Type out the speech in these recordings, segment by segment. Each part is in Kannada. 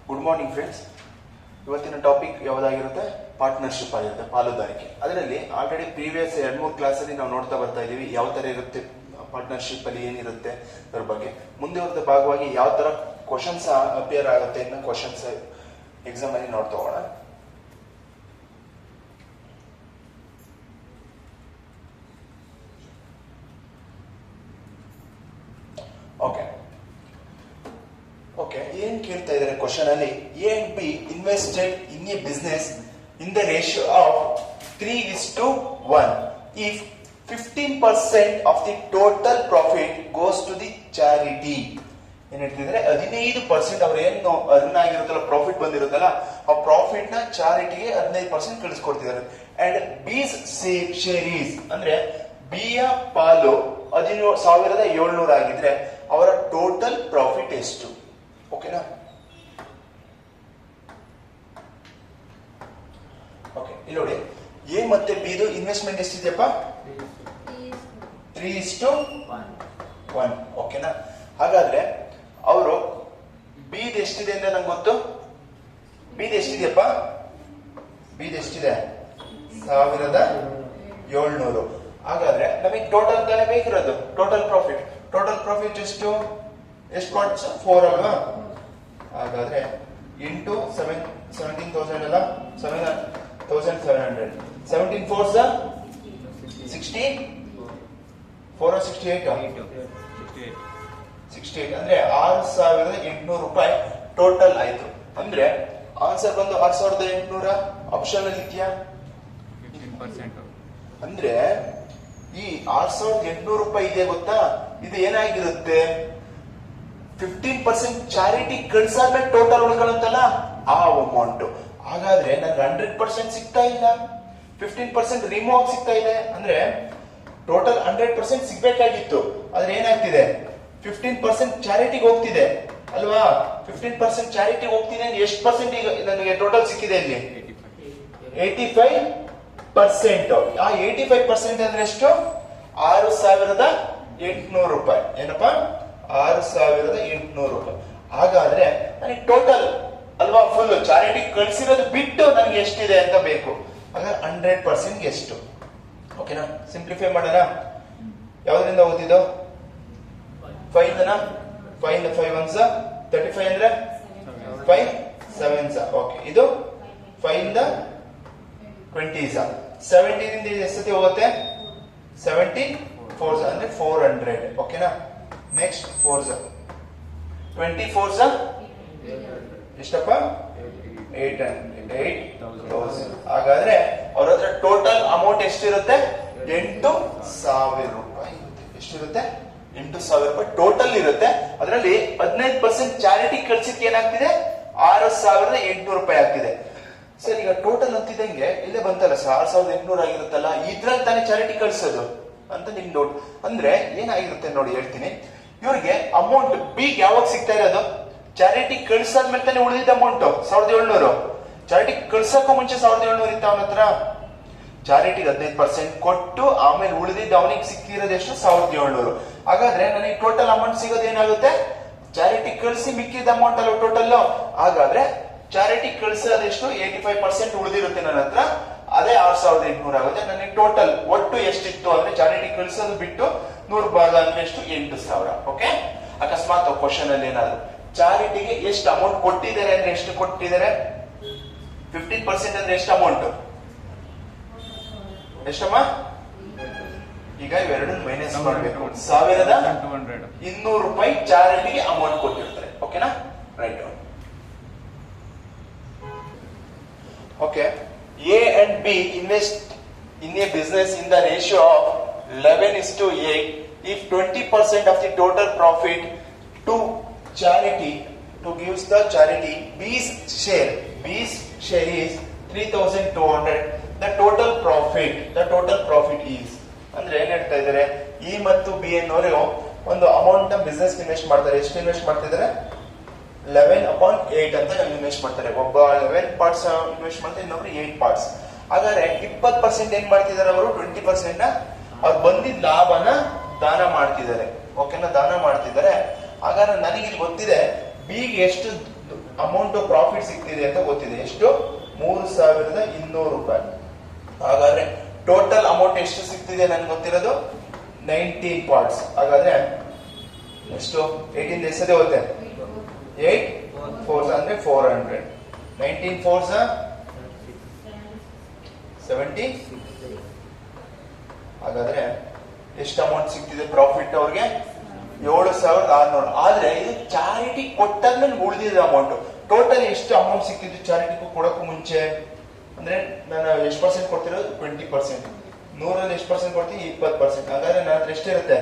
Good morning friends. ಇವತ್ತಿನ ಟಾಪಿಕ್ ಯಾವುದಾಗಿರುತ್ತೆ? ಪಾರ್ಟ್ನರ್ಶಿಪ್ ಆಗಿರುತ್ತೆ, ಪಾಲುದಾರಿಕೆ. ಅದರಲ್ಲಿ ಆಲ್ರೆಡಿ ಪ್ರೀವಿಯಸ್ 2-3 ಕ್ಲಾಸಲ್ಲಿ ನಾವು ನೋಡ್ತಾ ಬರ್ತಾ ಇದೀವಿ ಯಾವ ತರ ಇರುತ್ತೆ ಪಾರ್ಟ್ನರ್ಶಿಪ್ ಅಲ್ಲಿ, ಏನಿರುತ್ತೆ ಅದ್ರ ಬಗ್ಗೆ. ಮುಂದುವರೆದ ಭಾಗವಾಗಿ ಯಾವ ತರ ಕ್ವಶನ್ಸ್ ಅಪಿಯರ್ ಆಗುತ್ತೆ ಇನ್ನು ಕ್ವಶನ್ಸ್ ಎಕ್ಸಾಮ್ ಅಲ್ಲಿ ನೋಡ್ತಾ ಹೋಗೋಣ. ಓಕೆ, ಏನ್ ಕೇಳ್ತಾ ಇದ್ದಾರೆ ಕ್ವಶನ್ ಅಲ್ಲಿ? A and B invested in a business in the ratio of 3:1 if 15% of the total profit goes to the charity. ಏನ್ ಹೇಳ್ತಿದ್ರೆ 15% ಅವ್ರ ಏನು ಅರ್ನ್ ಆಗಿರುತ್ತಲ್ಲ, ಪ್ರಾಫಿಟ್ ಬಂದಿರುತ್ತಲ್ಲ, ಆ ಪ್ರಾಫಿಟ್ ನ ಚಾರಿಟಿಗೆ 15% ಕಳಿಸ್ಕೊಡ್ತಿದ್ದಾರೆ. ಅಂಡ್ ಬೀಸ್ ಶೇರ್ ಈಸ್ ಅಂದ್ರೆ ಬಿಯ ಪಾಲು 17,700 ಆಗಿದ್ರೆ ಅವರ ಟೋಟಲ್ ಪ್ರಾಫಿಟ್ ಎಷ್ಟು? ಓಕೆನಾ? ಓಕೆ, ಇಲ್ಲಿ ನೋಡಿ, ಎ ಮತ್ತೆ ಬಿದು ಇನ್ವೆಸ್ಟ್ಮೆಂಟ್ ಎಷ್ಟಿದೆಯಪ್ಪ? 3:1. ಓಕೆನಾ? ಹಾಗಾದ್ರೆ ಅವರು ಬಿದ್ ಎಷ್ಟಿದೆ ಅಂದ್ರೆ ನಂಗೆ ಗೊತ್ತು. ಬಿದ್ ಎಷ್ಟಿದೆಯಪ್ಪ? ಬಿದ್ ಎಷ್ಟಿದೆ? 1,700. ಹಾಗಾದ್ರೆ ನಮಗೆ ಟೋಟಲ್ ತಾನೇ ಬೇಕಿರೋದು, ಟೋಟಲ್ ಪ್ರಾಫಿಟ್. ಟೋಟಲ್ ಪ್ರಾಫಿಟ್ ಎಷ್ಟು ಪಾರ್ಟ್ಸ್? 4 ಅಲ್ವಾ? ಹಾಗಾದ್ರೆ ಇಂಟು 17,000 ಅಲ್ಲ, 7,700. 17 4s 60, 4 68 ಅಂದ್ರೆ 6,800 ರೂಪಾಯಿ ಟೋಟಲ್ ಆಯ್ತು. ಅಂದ್ರೆ ಆನ್ಸರ್ ಬಂದು 6,800. ಆಪ್ಷನ್ ಅಲ್ಲಿ ಇದೆಯಾ? ಅಂದ್ರೆ ಈ 6,800 ರೂಪಾಯಿ ಇದೆ ಗೊತ್ತಾ, ಇದು ಏನಾಗಿರುತ್ತೆ? 15% ಚಾರಿಟಿ ಕಳ್ಸಾದ್ಮೇಲೆ ಟೋಟಲ್ ಉಳ್ಕೊಳ್ಳುತ್ತಲ್ಲ ಆ ಅಮೌಂಟ್. ಹಾಗಾದ್ರೆ ನನ್ಗೆ 100% ಸಿಗ್ತಾ ಇಲ್ಲ, 15% ರಿಮೂವ್ ಸಿಗ್ತಾ ಇದೆ. ಅಂದ್ರೆ ಟೋಟಲ್ 100% ಸಿಗ್ಬೇಕಾಗಿತ್ತು, ಆದ್ರೆ ಏನಾಗ್ತಿದೆ? 15% ಚಾರಿಟಿಗೆ ಹೋಗ್ತಿದೆ ಅಲ್ವಾ? 15% ಚಾರಿಟಿಗೆ ಹೋಗ್ತಿದೆ. ಎಷ್ಟು ಪರ್ಸೆಂಟ್ ಈಗ ನನಗೆ ಟೋಟಲ್ ಸಿಕ್ಕಿದೆ? ಇಲ್ಲಿ 85%. ಆ 85% ಅಂದ್ರೆ ಎಷ್ಟು? 6,800 ರೂಪಾಯಿ. ಏನಪ್ಪಾ? 6,800 ರೂಪಾಯಿ. ಹಾಗಾದ್ರೆ ನನಗೆ ಟೋಟಲ್ ಅಲ್ವಾ, ಫುಲ್ ಚಾರಿಟಿ ಕಳ್ಸಿರೋದು ಬಿಟ್ಟು ನನಗೆ ಎಷ್ಟಿದೆ ಅಂತ ಬೇಕು. ಹಾಗಾದ್ರೆ 100% ಎಷ್ಟು? ಓಕೆನಾ? ಸಿಂಪ್ಲಿಫೈ ಮಾಡೋಣ. ಯಾವ್ದ್ರಿಂದ ಓದಿದ್ದು? 5 5 1s 35 ಅಂದ್ರೆ 5 7s. ಓಕೆ, ಇದು 5 20s. 17 ಇಂದ ಎಷ್ಟತಿ ಹೋಗುತ್ತೆ? 17 4s ಅಂದ್ರೆ 400. ಓಕೆನಾ? ನೆಕ್ಸ್ಟ್ 4s 24s ಎಷ್ಟಪ್ಪ? 8,000. ಹಾಗಾದ್ರೆ ಅವ್ರ ಹತ್ರ ಟೋಟಲ್ ಅಮೌಂಟ್ ಎಷ್ಟಿರುತ್ತೆ? 8,000 ರೂಪಾಯಿ ಇರುತ್ತೆ. ಎಷ್ಟಿರುತ್ತೆ? 8,000 ರೂಪಾಯಿ ಟೋಟಲ್ ಇರುತ್ತೆ. ಅದರಲ್ಲಿ 15% ಚಾರಿಟಿ ಖರ್ಚಿಗೆ ಏನಾಗ್ತಿದೆ? 6,800 ರೂಪಾಯಿ ಆಗ್ತಿದೆ. ಸರ್, ಈಗ ಟೋಟಲ್ ಅಂತಿದ್ದಂಗೆ ಇಲ್ಲೇ ಬಂತಲ್ಲ, 6,800 ಆಗಿರುತ್ತಲ್ಲ, ಇದ್ರಲ್ಲಿ ತಾನೇ ಚಾರಿಟಿ ಕಳ್ಸೋದು ಅಂತ ನಿಮ್ ಡೌಟ್. ಅಂದ್ರೆ ಏನಾಗಿರುತ್ತೆ ನೋಡಿ, ಹೇಳ್ತೀನಿ. ಇವ್ರಿಗೆ ಅಮೌಂಟ್ ಬಿ ಯಾವಾಗ ಸಿಗ್ತಾ ಇರೋದು? ಚಾರಿಟಿ ಕಳ್ಸಾದ್ಮೇಲೆ ತಾನೇ ಉಳಿದಿದ್ದ ಅಮೌಂಟ್ 1,700. ಚಾರಿಟಿ ಕಳ್ಸಕ್ಕೂ ಮುಂಚೆ 1,700 ಇತ್ತು ಅವನ ಹತ್ರ. ಚಾರಿಟಿಗೆ 15% ಕೊಟ್ಟು ಆಮೇಲೆ ಉಳಿದಿದ್ದ ಅವನಿಗೆ ಸಿಕ್ಕಿರೋದು ಎಷ್ಟು? 1,700. ಹಾಗಾದ್ರೆ ನನಗೆ ಟೋಟಲ್ ಅಮೌಂಟ್ ಸಿಗೋದು ಏನಾಗುತ್ತೆ? ಚಾರಿಟಿ ಕಳಿಸಿ ಮಿಕ್ಕಿದ ಅಮೌಂಟ್ ಅಲ್ಲ ಟೋಟಲ್. ಹಾಗಾದ್ರೆ ಚಾರಿಟಿ ಕಳಿಸೋದೆಷ್ಟು? 85% ಉಳಿದಿರುತ್ತೆ ನನ್ನ ಹತ್ರ, ಅದೇ 6,800 ಆಗುತ್ತೆ. ನನಗೆ ಟೋಟಲ್ ಒಟ್ಟು ಎಷ್ಟಿತ್ತು ಅಂದ್ರೆ ಚಾರಿಟಿ ಕಳಿಸೋದು ಬಿಟ್ಟು 100 ಭಾಗ ಅಂದ್ರೆ ಎಷ್ಟು? 8,000. ಓಕೆ, ಅಕಸ್ಮಾತ್ ಕ್ವಶನ್ ಅಲ್ಲಿ ಏನಾದ್ರು ಚಾರಿಟಿಗೆ ಎಷ್ಟು ಅಮೌಂಟ್ ಕೊಟ್ಟಿದ್ದಾರೆ ಅಂದ್ರೆ ಎಷ್ಟು ಕೊಟ್ಟಿದ್ದಾರೆ? 15% ಅಂದ್ರೆ ಎಷ್ಟು ಅಮೌಂಟ್? ಎಷ್ಟಮ್ಮ? ಈಗ ಇವೆರಡು ಮೈನಸ್ ಮಾಡಬೇಕು. 1,200 ರೂಪಾಯಿ ಚಾರಿಟಿಗೆ ಅಮೌಂಟ್ ಕೊಟ್ಟಿರ್ತಾರೆ. ಓಕೆನಾ? Right. Okay, A and B invest in a business in the ratio of 11:8 if 20% of the total profit to charity to gives the charity B's share is 3,200. the total profit is ಅಂದ್ರೆ ಏನ್ ಹೇಳ್ತಾ ಇದ್ದಾರೆ? ಇ ಮತ್ತು ಬಿ ಅನ್ನೋರು ಒಂದು ಅಮೌಂಟ್ ನ ಬಿಸ್ನೆಸ್ ಇನ್ವೆಸ್ಟ್ ಮಾಡ್ತಾರೆ. ಎಷ್ಟು ಇನ್ವೆಸ್ಟ್ ಮಾಡ್ತಿದ್ದಾರೆ? 11/8 ಅಂತ ಇನ್ವೆಸ್ಟ್ ಮಾಡ್ತಾರೆ. ಒಬ್ಬ 11 ಪಾರ್ಟ್ಸ್ ಇನ್ವೆಸ್ಟ್ ಮಾಡ್ತಾರೆ, ಇನ್ನೊಬ್ರು 8 ಪಾರ್ಟ್ಸ್. ಹಾಗಾದ್ರೆ 20% ಏನ್ ಮಾಡ್ತಿದ್ದಾರೆ ಅವರು? 20% ನ ಅವ್ರು ಬಂದಿದ್ದ ಲಾಭನ ದಾನ ಮಾಡ್ತಿದ್ದಾರೆ. ಓಕೆನಾ? ದಾನ ಮಾಡ್ತಿದ್ದಾರೆ. ಹಾಗಾದ್ರೆ ನನಗೆ ಇಲ್ಲಿ ಗೊತ್ತಿದೆ ಬಿಗೆ ಎಷ್ಟು ಅಮೌಂಟ್ ಪ್ರಾಫಿಟ್ ಸಿಗ್ತಿದೆ ಅಂತ ಗೊತ್ತಿದೆ. ಎಷ್ಟು? 3200 ರೂಪಾಯಿ. ಹಾಗಾದ್ರೆ ಟೋಟಲ್ ಅಮೌಂಟ್ ಎಷ್ಟು ಸಿಗ್ತಿದೆ ನನ್ಗೆ ಗೊತ್ತಿರೋದು 19 ಪಾರ್ಟ್ಸ್. ಹಾಗಾದ್ರೆ ಎಷ್ಟು? 18 ಎಷ್ಟದೇ ಹೋಗುತ್ತೆ? 8 4 ಅಂದ್ರೆ 400. 19 4 70. ಹಾಗಾದ್ರೆ ಎಷ್ಟು ಅಮೌಂಟ್ ಸಿಗ್ತಿದೆ ಪ್ರಾಫಿಟ್ ಅವ್ರಿಗೆ? 7600. ಆದ್ರೆ ಇದು ಚಾರಿಟಿ ಕೊಟ್ಟಾದ್ಮೇಲೆ ಉಳಿದಿದೆ ಅಮೌಂಟ್. ಟೋಟಲ್ ಎಷ್ಟು ಅಮೌಂಟ್ ಸಿಕ್ತಿದ್ದು ಚಾರಿಟಿ ಕೊಡಕ್ಕೂ ಮುಂಚೆ ಅಂದ್ರೆ ನಾನು ಎಷ್ಟು ಪರ್ಸೆಂಟ್ ಕೊಡ್ತಿರೋದು? 20%. 100ರಲ್ಲಿ ಎಷ್ಟು ಪರ್ಸೆಂಟ್ ಕೊಡ್ತೀನಿ? 20%. ಹಾಗಾದ್ರೆ ನನ್ನ ಹತ್ರ ಎಷ್ಟಿರುತ್ತೆ?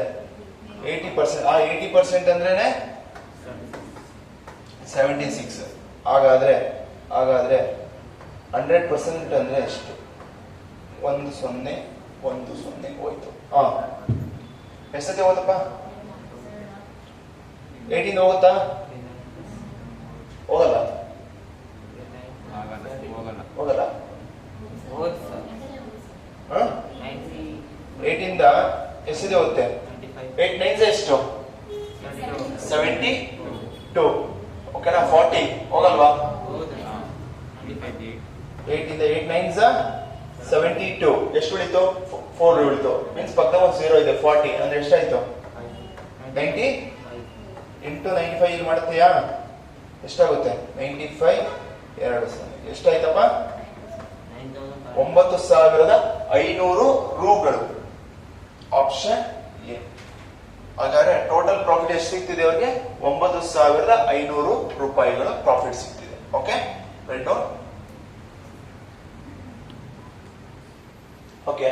80%. ಆ 80% ಅಂದ್ರೇನೆ 76. ಹಾಗಾದ್ರೆ 100% ಅಂದ್ರೆ ಎಷ್ಟು? 10 ಹೋಯ್ತು. ಎಷ್ಟತೆ ಹೋದಪ್ಪ? 18 ಹೋಗುತ್ತಾ? ಹೋಗಲ್ಲ. 18 ಎಷ್ಟಿದೆ ಹೋಗುತ್ತೆ? 8 9 ಎಷ್ಟು? 72. ಓಕೆನಾ? 40 ಹೋಗಲ್ವಾ? 8 ಇಂದ 8 9 72. ಎಷ್ಟು ಉಳಿತು? 4 ಉಳಿತು. ಮೀನ್ಸ್ ಪಕ್ಕ ಒಂದು 0 ಇದೆ. 40 ಅಂದ್ರೆ ಎಷ್ಟಾಯ್ತು? 90 ಇಂಟು 95 ಇಲ್ಲಿ ಮಾಡ್ತೀಯಾ? ಎಷ್ಟಾಗುತ್ತೆ? 95 2 ಎಷ್ಟಾಯ್ತಪ್ಪ? 9500 ರೂಗಳು. Option A. ಹಾಗಾದ್ರೆ ಟೋಟಲ್ ಪ್ರಾಫಿಟ್ ಎಷ್ಟು ಸಿಗ್ತಿದೆ ಅವ್ರಿಗೆ? 9500 ರೂಪಾಯಿಗಳ ಪ್ರಾಫಿಟ್ ಸಿಗ್ತಿದೆ. Okay, right down. Okay,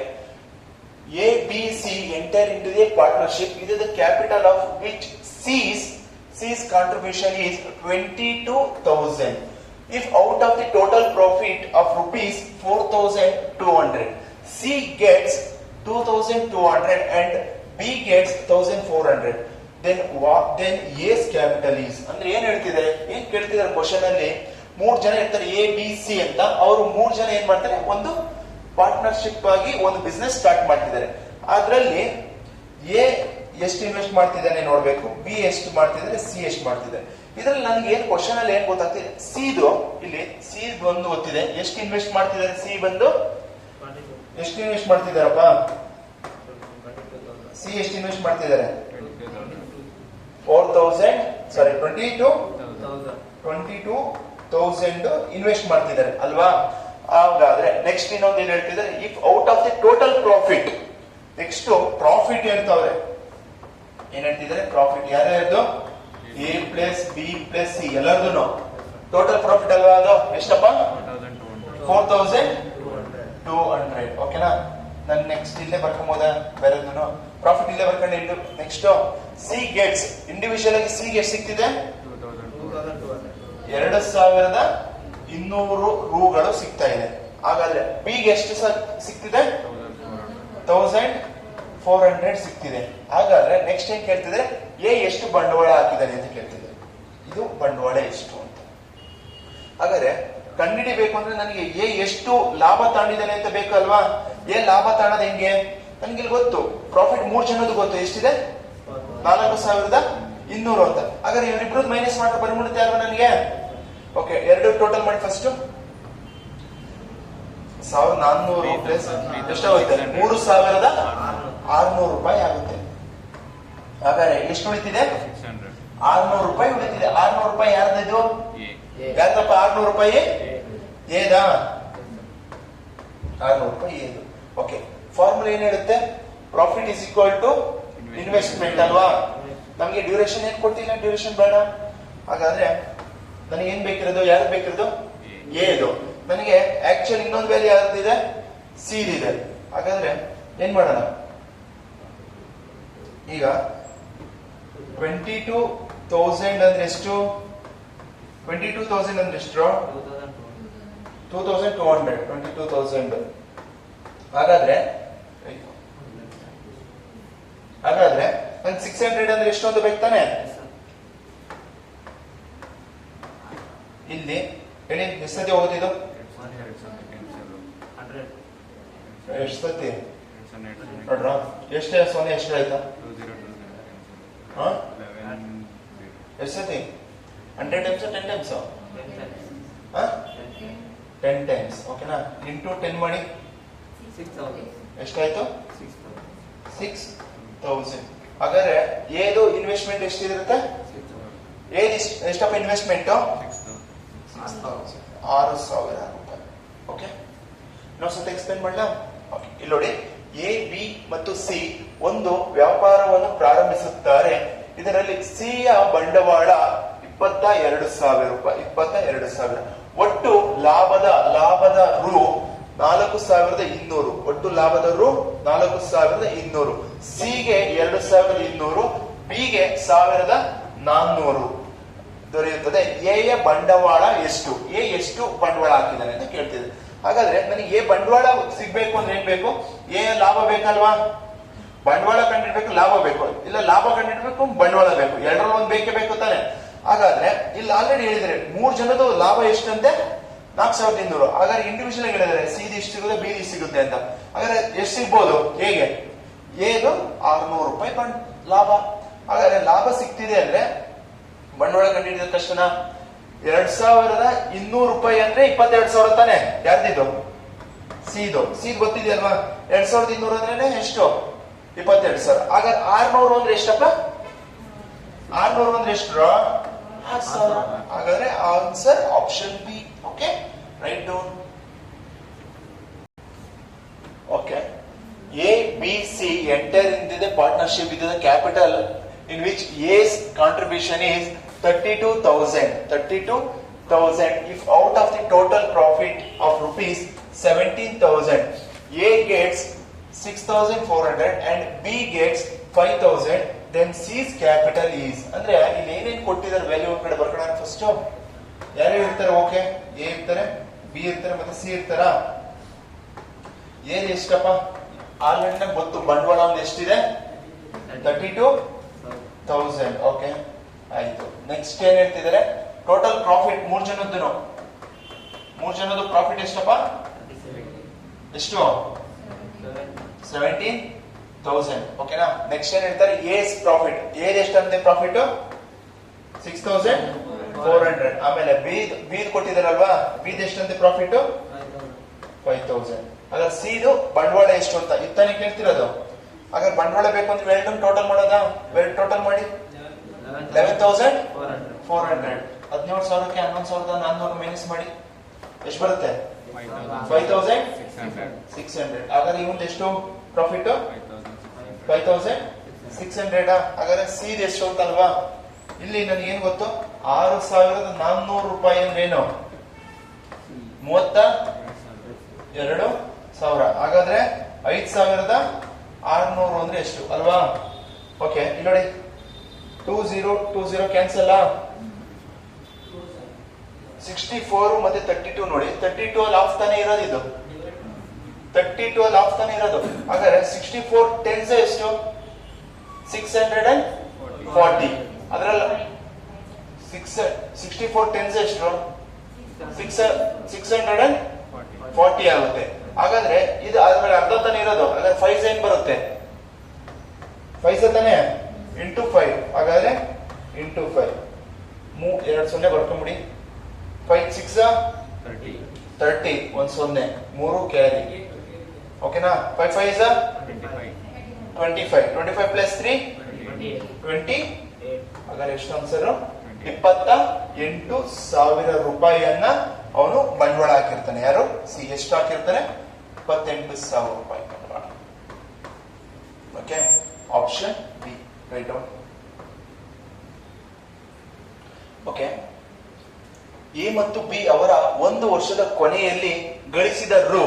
A, B, C enter into a partnership. It is the capital of which C's contribution is 22,000. If out of the total profit of rupees 4,200, C gets 2,200 and B gets 1,400, then A's capital is. ಅಂದ್ರೆ ಏನ್ ಹೇಳ್ತಿದ್ದಾರೆ? ಏನ್ ಕೇಳ್ತಿದ್ದಾರೆ ಕ್ವಶನ್ ಅಲ್ಲಿ? 3 ಜನ ಇರ್ತಾರೆ A, B, C ಅಂತ. ಅವರು 3 ಜನ ಏನ್ ಮಾಡ್ತಾರೆ? ಒಂದು ಪಾರ್ಟ್ನರ್ಶಿಪ್ ಆಗಿ ಒಂದು ಬಿಸ್ನೆಸ್ ಸ್ಟಾರ್ಟ್ ಮಾಡ್ತಿದ್ದಾರೆ. ಅದರಲ್ಲಿ ಎ ಎಷ್ಟು ಇನ್ವೆಸ್ಟ್ ಮಾಡ್ತಿದ್ದಾನೆ ನೋಡ್ಬೇಕು, ಬಿ ಎಷ್ಟು ಮಾಡ್ತಿದ್ದಾರೆ, ಸಿ ಎಷ್ಟು ಮಾಡ್ತಿದ್ದಾರೆ. ಇದ್ರಲ್ಲಿ ನನಗೆ ಏನ್ ಕ್ವಶನ್ ಅಲ್ಲಿ ಏನ್ ಗೊತ್ತಾಗ್ತಿದೆ? ಸಿದು ಇಲ್ಲಿ ಸಿ ಒಂದು ಗೊತ್ತಿದೆ. ಎಷ್ಟು ಇನ್ವೆಸ್ಟ್ ಮಾಡ್ತಿದ್ದಾರೆ? ಸಿ ಬಂದು ಎಷ್ಟು ಇನ್ವೆಸ್ಟ್ ಮಾಡ್ತಿದ್ದಾರಪ್ಪ? ಸಿ ಎಷ್ಟು ಇನ್ವೆಸ್ಟ್ ಮಾಡ್ತಿದ್ದಾರೆ? 22,000 ಇನ್ವೆಸ್ಟ್ ಮಾಡ್ತಿದ್ದಾರೆ ಅಲ್ವಾ? ಹಾಗಾದ್ರೆ ನೆಕ್ಸ್ಟ್ ಇನ್ನೊಂದು ಏನ್ ಹೇಳ್ತಿದ್ದಾರೆ? If out of the total profit, next profit ಹೇಳ್ತಾವ್ರೆ. ಏನ್ ಹೇಳ್ತಿದ್ದಾರೆ? ಪ್ರಾಫಿಟ್ ಯಾರ್ಯಾರ್ದು? A plus B plus C ಎಲ್ಲರದು ಟೋಟಲ್ ಪ್ರಾಫಿಟ್ ಅಲ್ವಾ? ಅದು ಎಷ್ಟಪ್ಪ? 4200. ಓಕೆನಾ? ನಾನು ನೆಕ್ಸ್ಟ್ ಇಲ್ಲೇ ಬರ್ಕೊಂಬೋದ ಬೇರೆದು ಪ್ರಾಫಿಟ್ ಇಲ್ಲೇ ಬರ್ಕೊಂಡು. ನೆಕ್ಸ್ಟ್ ಸಿ ಗೆಟ್ಸ್, ಇಂಡಿವಿಜುವಲ್ ಆಗಿ ಸಿ ಗೆ ಸಿಗ್ತಿದೆ 2200 ರೂಗಳು ಸಿಗ್ತಾ ಇದೆ. ಹಾಗಾದ್ರೆ ಬಿ ಗೆ ಎಷ್ಟು ಸಿಗ್ತಿದೆ? 1400 ಸಿಗ್ತಿದೆ. ಹಾಗಾದ್ರೆ ನೆಕ್ಸ್ಟ್ ಏನ್ ಕೇಳ್ತಿದ್ರೆ? ಎ ಎಷ್ಟು ಬಂಡವಾಳ ಹಾಕಿದ್ದಾನೆ ಅಂತ ಕೇಳ್ತಿದೆ. ಇದು ಬಂಡವಾಳ ಎಷ್ಟು ಅಂತ. ಹಾಗಾದ್ರೆ ಕಂಡುಹಿಡಿಬೇಕು ಅಂದ್ರೆ ನನಗೆ ಎ ಎಷ್ಟು ಲಾಭ ತಾಂಡಿದ್ದಾನೆ ಅಂತ ಬೇಕಲ್ವಾ? ಎ ಲಾಭ ತಾಣದ ಹೆಂಗೆ? ನನ್ಗೆ ಇಲ್ಲಿ ಗೊತ್ತು, ಪ್ರಾಫಿಟ್ 3 ಜನದ್ದು ಗೊತ್ತು. ಎಷ್ಟಿದೆ? 4200 ಅಂತ. ಹಾಗಾದ್ರೆ ಇವರಿಬ್ರು ಮೈನಸ್ ಮಾಡ್ತಾ ಬಂದ್ಬಿಡುತ್ತೆ ಅಲ್ವಾ ನನಗೆ? ಓಕೆ, ಎರಡು ಟೋಟಲ್ ಮಾಡಿ ಫಸ್ಟ್ 1400 ಪ್ಲಸ್ ಎಷ್ಟಾಗುತ್ತೆ? 3600 ರೂಪಾಯಿ ಆಗುತ್ತೆ. ಹಾಗಾದ್ರೆ ಎಷ್ಟು ಉಳಿತಿದೆ? 600 ರೂಪಾಯಿ ಉಳಿತಿದೆ. 600 ರೂಪಾಯಿ ಯಾರ್ದು? ಯಾಕಪ್ಪ 600 ರೂಪಾಯಿ? ಏದಾ? 600 ರೂಪಾಯಿ ಏದು. ಓಕೆ, ಫಾರ್ಮುಲಾ ಏನ್ ಹೇಳುತ್ತೆ? Profit is equal to investment ಅಲ್ವಾ? ನಮ್ಗೆ ಡ್ಯೂರೇಷನ್ ಏನ್ ಕೊಟ್ಟಿಲ್ಲ, ಡ್ಯೂರೇಷನ್ ಬೇಡ. ಹಾಗಾದ್ರೆ ನನಗೆ ಏನ್ ಬೇಕಿರೋದು? ಯಾರು ಬೇಕಿರೋದು? ಎದು. ನನಗೆ ಆಕ್ಚುಲಿ ಇನ್ನೊಂದು ವ್ಯಾಲ್ಯೂ ಯಾರ್ದಿದೆ? ಸಿ ಇದೆ. ಹಾಗಾದ್ರೆ ಏನ್ ಮಾಡೋಣ? ಈಗ 22,000 ಅಂದ್ರೆ ಎಷ್ಟು? 22,000 ಅಂದ್ರೆ ಎಷ್ಟು? 2200. 22,000. ಹಾಗಾದ್ರೆ ನನ್ 600 ಅಂದ್ರೆ ಎಷ್ಟು ಅಂತ ಬೇಕು ತಾನೆ? ಇಲ್ಲಿ ಹೇಳಿ, ಎಷ್ಟು ಸತಿ ಹೋಗುತ್ತೆ ಇದು? ಎಷ್ಟು ಸತಿ ನೋಡ್ರ? ಎಷ್ಟು 0 ಎಷ್ಟು ಆಯ್ತಾ? ಎಷ್ಟು ಸತಿ? 100 ಟೈಮ್ಸ್ 10 ಟೈಮ್ಸ್ 10 ಟೈಮ್ಸ್. ಓಕೆನಾ? ಇಂಟು 10 ಮಾಡಿ ಎಷ್ಟಾಯ್ತು? 6000. ಹಾಗಾದ್ರೆ ಏದು ಇನ್ವೆಸ್ಟ್ಮೆಂಟ್ ಎಷ್ಟಿರುತ್ತೆ? ಏದು ಎಷ್ಟಪ್ಪ ಇನ್ವೆಸ್ಟ್ಮೆಂಟ್? 6000 ರೂಪಾಯಿ. ಓಕೆ, ಇನ್ನೊಂದ್ಸತಿ ಎಕ್ಸ್ಪ್ಲೇನ್ ಮಾಡಲ. ಇಲ್ಲಿ ನೋಡಿ, ಎ, ಬಿ ಮತ್ತು ಸಿ ಒಂದು ವ್ಯಾಪಾರವನ್ನು ಪ್ರಾರಂಭಿಸುತ್ತಾರೆ. ಇದರಲ್ಲಿ ಸಿ ಯ ಬಂಡವಾಳ 22,000 ರೂಪಾಯಿ. 22,000. ಒಟ್ಟು ಲಾಭದ ರು 4,200. ಒಟ್ಟು ಲಾಭದ ರು 4,200. ಸಿ ಗೆ 2,200, ಬಿ ಗೆ 1,400 ದೊರೆಯುತ್ತದೆ. ಎ ಯ ಬಂಡವಾಳ ಎಷ್ಟು? ಎ ಎಷ್ಟು ಬಂಡವಾಳ ಹಾಕಿದ್ದಾನೆ ಅಂತ ಕೇಳ್ತಿದೆ. ಹಾಗಾದ್ರೆ ನನಗೆ ಎ ಬಂಡವಾಳ ಸಿಗ್ಬೇಕು ಅಂದ್ರೆ ಏನ್ ಬೇಕು? ಎ ಲಾಭ ಬೇಕಲ್ವಾ? ಬಂಡವಾಳ ಕಂಡಿಡ್ಬೇಕು, ಲಾಭ ಬೇಕು. ಇಲ್ಲ ಲಾಭ ಕಂಡಿಡ್ಬೇಕು, ಬಂಡವಾಳ ಬೇಕು. ಎರಡರಲ್ಲಿ ಒಂದು ಬೇಕೇ ಬೇಕು ತಾನೆ. ಹಾಗಾದ್ರೆ ಇಲ್ಲಿ ಆಲ್ರೆಡಿ ಹೇಳಿದ್ರೆ 3 ಜನದ ಲಾಭ ಎಷ್ಟಂತೆ? 4,200. ಹಾಗಾದ್ರೆ ಇಂಡಿವಿಜುವಲ್ ಆಗಿ ಹೇಳಿದ್ರೆ ಸಿ ಇಷ್ಟು ಸಿಗುತ್ತೆ, ಬಿ ಇಷ್ಟು ಸಿಗುತ್ತೆ ಅಂತ. ಹಾಗಾದ್ರೆ ಎಷ್ಟು ಸಿಗ್ಬೋದು? ಹೇಗೆ? ಏದು 600 ರೂಪಾಯಿ ಲಾಭ. ಹಾಗಾದ್ರೆ ಲಾಭ ಸಿಗ್ತಿದೆ ಅಂದ್ರೆ ಬಂಡವಾಳ ಕಂಡಿಡಿದ ತಕ್ಷಣ 2,200 ರೂಪಾಯಿ ಅಂದ್ರೆ 22,000 ತಾನೆ. ಯಾರ್ದಿದ್ದು? ಸಿದು ಗೊತ್ತಿದೆಯಲ್ವಾ? 2,200 ಅಂದ್ರೆ ಎಷ್ಟು? 22,000. ಹಾಗಾದ್ರೆ 600 ಅಂದ್ರೆ ಎಷ್ಟಪ್ಪ? 600 ಅಂದ್ರೆ ಎಷ್ಟು? 6,000. ಹಾಗಾದ್ರೆ answer option B. Okay, right down. Okay, A, B, C enter into the partnership with the capital in which A's contribution is 32,000. 32,000. If out of the total profit of rupees 17,000, A gets 6,400 and B gets 5,000, then C's capital is. ಅಂದ್ರೆ ಇಲ್ಲಿ ಏನೇನು ಕೊಟ್ಟಿದ್ದಾರೆ ವ್ಯಾಲ್ಯೂ ಕಡೆ ಬರ್ಕೊಳ್ಳೋಣ. ಫಸ್ಟ್ ಯಾರ್ಯಾರು ಇರ್ತಾರೆ? ಓಕೆ, ಎ ಇರ್ತಾರೆ, ಬಿ ಇರ್ತಾರೆ, ಮತ್ತೆ ಸಿ ಇರ್ತಾರ. ಏನ್ ಎಷ್ಟಪ್ಪ? ಆಲ್ರೆಡಿ ನಂಗೆ ಗೊತ್ತು ಬಂಡವಾಳ ಒಂದು ಎಷ್ಟಿದೆ? 32,000. ಓಕೆ, ಆಯ್ತು. ನೆಕ್ಸ್ಟ್ ಏನ್ ಹೇಳ್ತಿದ್ದಾರೆ? ಟೋಟಲ್ ಪ್ರಾಫಿಟ್ 3 ಜನದ್ದು ಪ್ರಾಫಿಟ್ ಎಷ್ಟಪ್ಪ? ಎಷ್ಟು? 17,000. ಓಕೆನಾ? ನೆಕ್ಸ್ಟ್ ಏನ್ ಹೇಳ್ತಾರೆ? ಎಸ್ ಪ್ರಾಫಿಟ್. ಏದ್ ಎಷ್ಟಂತೆ ಪ್ರಾಫಿಟ್? 6,400. ಆಮೇಲೆ ಬೀದ್ ಕೊಟ್ಟಿದಾರಲ್ವಾ? ಬೀದ್ ಎಷ್ಟಂತೆ ಪ್ರಾಫಿಟ್? 5,000. ಹಾಗಾದ್ರೆ ಸಿದು ಬಂಡವಾಳ ಎಷ್ಟು ಅಂತ ಇತ್ತಾನೆ ಕೇಳ್ತಿರೋದು. ಹಾಗಾದ್ರೆ ಬಂಡವಾಳ ಬೇಕು ಅಂದ್ರೆ ವೆಲ್ಡಮ್ ಟೋಟಲ್ ಮಾಡೋದಾ? ಟೋಟಲ್ ಮಾಡಿ 11,400. 17,000ಕ್ಕೆ 11,400 ಮೈನಸ್ ಮಾಡಿ ಎಷ್ಟು ಬರುತ್ತೆ? 5,600. ಹಾಗಾದ್ರೆ ಇವನ್ ಎಷ್ಟು ಪ್ರಾಫಿಟ್? 5,600. ಹಾಗಾದ್ರೆ ಸೀದ್ ಎಷ್ಟು ಅಂತಲ್ವಾ? ಇಲ್ಲಿ ನನಗೆ ಏನ್ ಗೊತ್ತು? 6,400 ರೂಪಾಯಿ ಅಂದ್ರೆ ಏನು? 32,000. ಹಾಗಾದ್ರೆ 5,600 ಅಂದ್ರೆ ಎಷ್ಟು ಅಲ್ವಾ? ಓಕೆ, ಇಲ್ಲಿ ನೋಡಿ 20 ಕ್ಯಾನ್ಸಲ್. 64 ಮತ್ತೆ 32 ನೋಡಿ. 32 ಅಲ್ಲಿ ಆಫ್ ತಾನೇ ಇರೋದು. ಇದು 32 ಅಲ್ಲಿ ಆಫ್ ತಾನೇ ಇರೋದು. ಹಾಗಾದ್ರೆ 64 ಟೆನ್ಸ್ ಎಷ್ಟು? 640. ಅದ್ರಲ್ಲ 64 ಟೆನ್ಸ್ ಎಷ್ಟು? 640 ಆಗುತ್ತೆ. ಹಾಗಾದ್ರೆ ಇದು ಅದ್ರಲ್ಲಿ ಅರ್ಧ ತಾನೇ ಇರೋದು. ಹಾಗಾದ್ರೆ 5 ಏನ್ ಬರುತ್ತೆ? 5 ತಾನೆ ಇಂಟು 5. ಹಾಗಾದ್ರೆ ಇಂಟು 5 2 0 ಬರ್ಕೊಂಬಿಡಿ. 5 6 30. 1 0 3 ಕ್ಯಾರಿ. ಓಕೆನಾ? 5 5 25. 25 ಪ್ಲಸ್ 3 20. ಹಾಗಾದ್ರೆ ಎಷ್ಟು ಆನ್ಸರ್? 28,000 ರೂಪಾಯಿಯನ್ನ ಅವನು ಬಂಡವಾಳ ಹಾಕಿರ್ತಾನೆ. ಯಾರು? ಸಿ. ಎಷ್ಟು ಹಾಕಿರ್ತಾನೆ? 28,000 ರೂಪಾಯಿ ಬಂಡವಾಳ. Okay, option B. Right down. Okay, A ಮತ್ತು ಬಿ ಅವರ 1 ವರ್ಷದ ಕೊನೆಯಲ್ಲಿ ಗಳಿಸಿದ ರು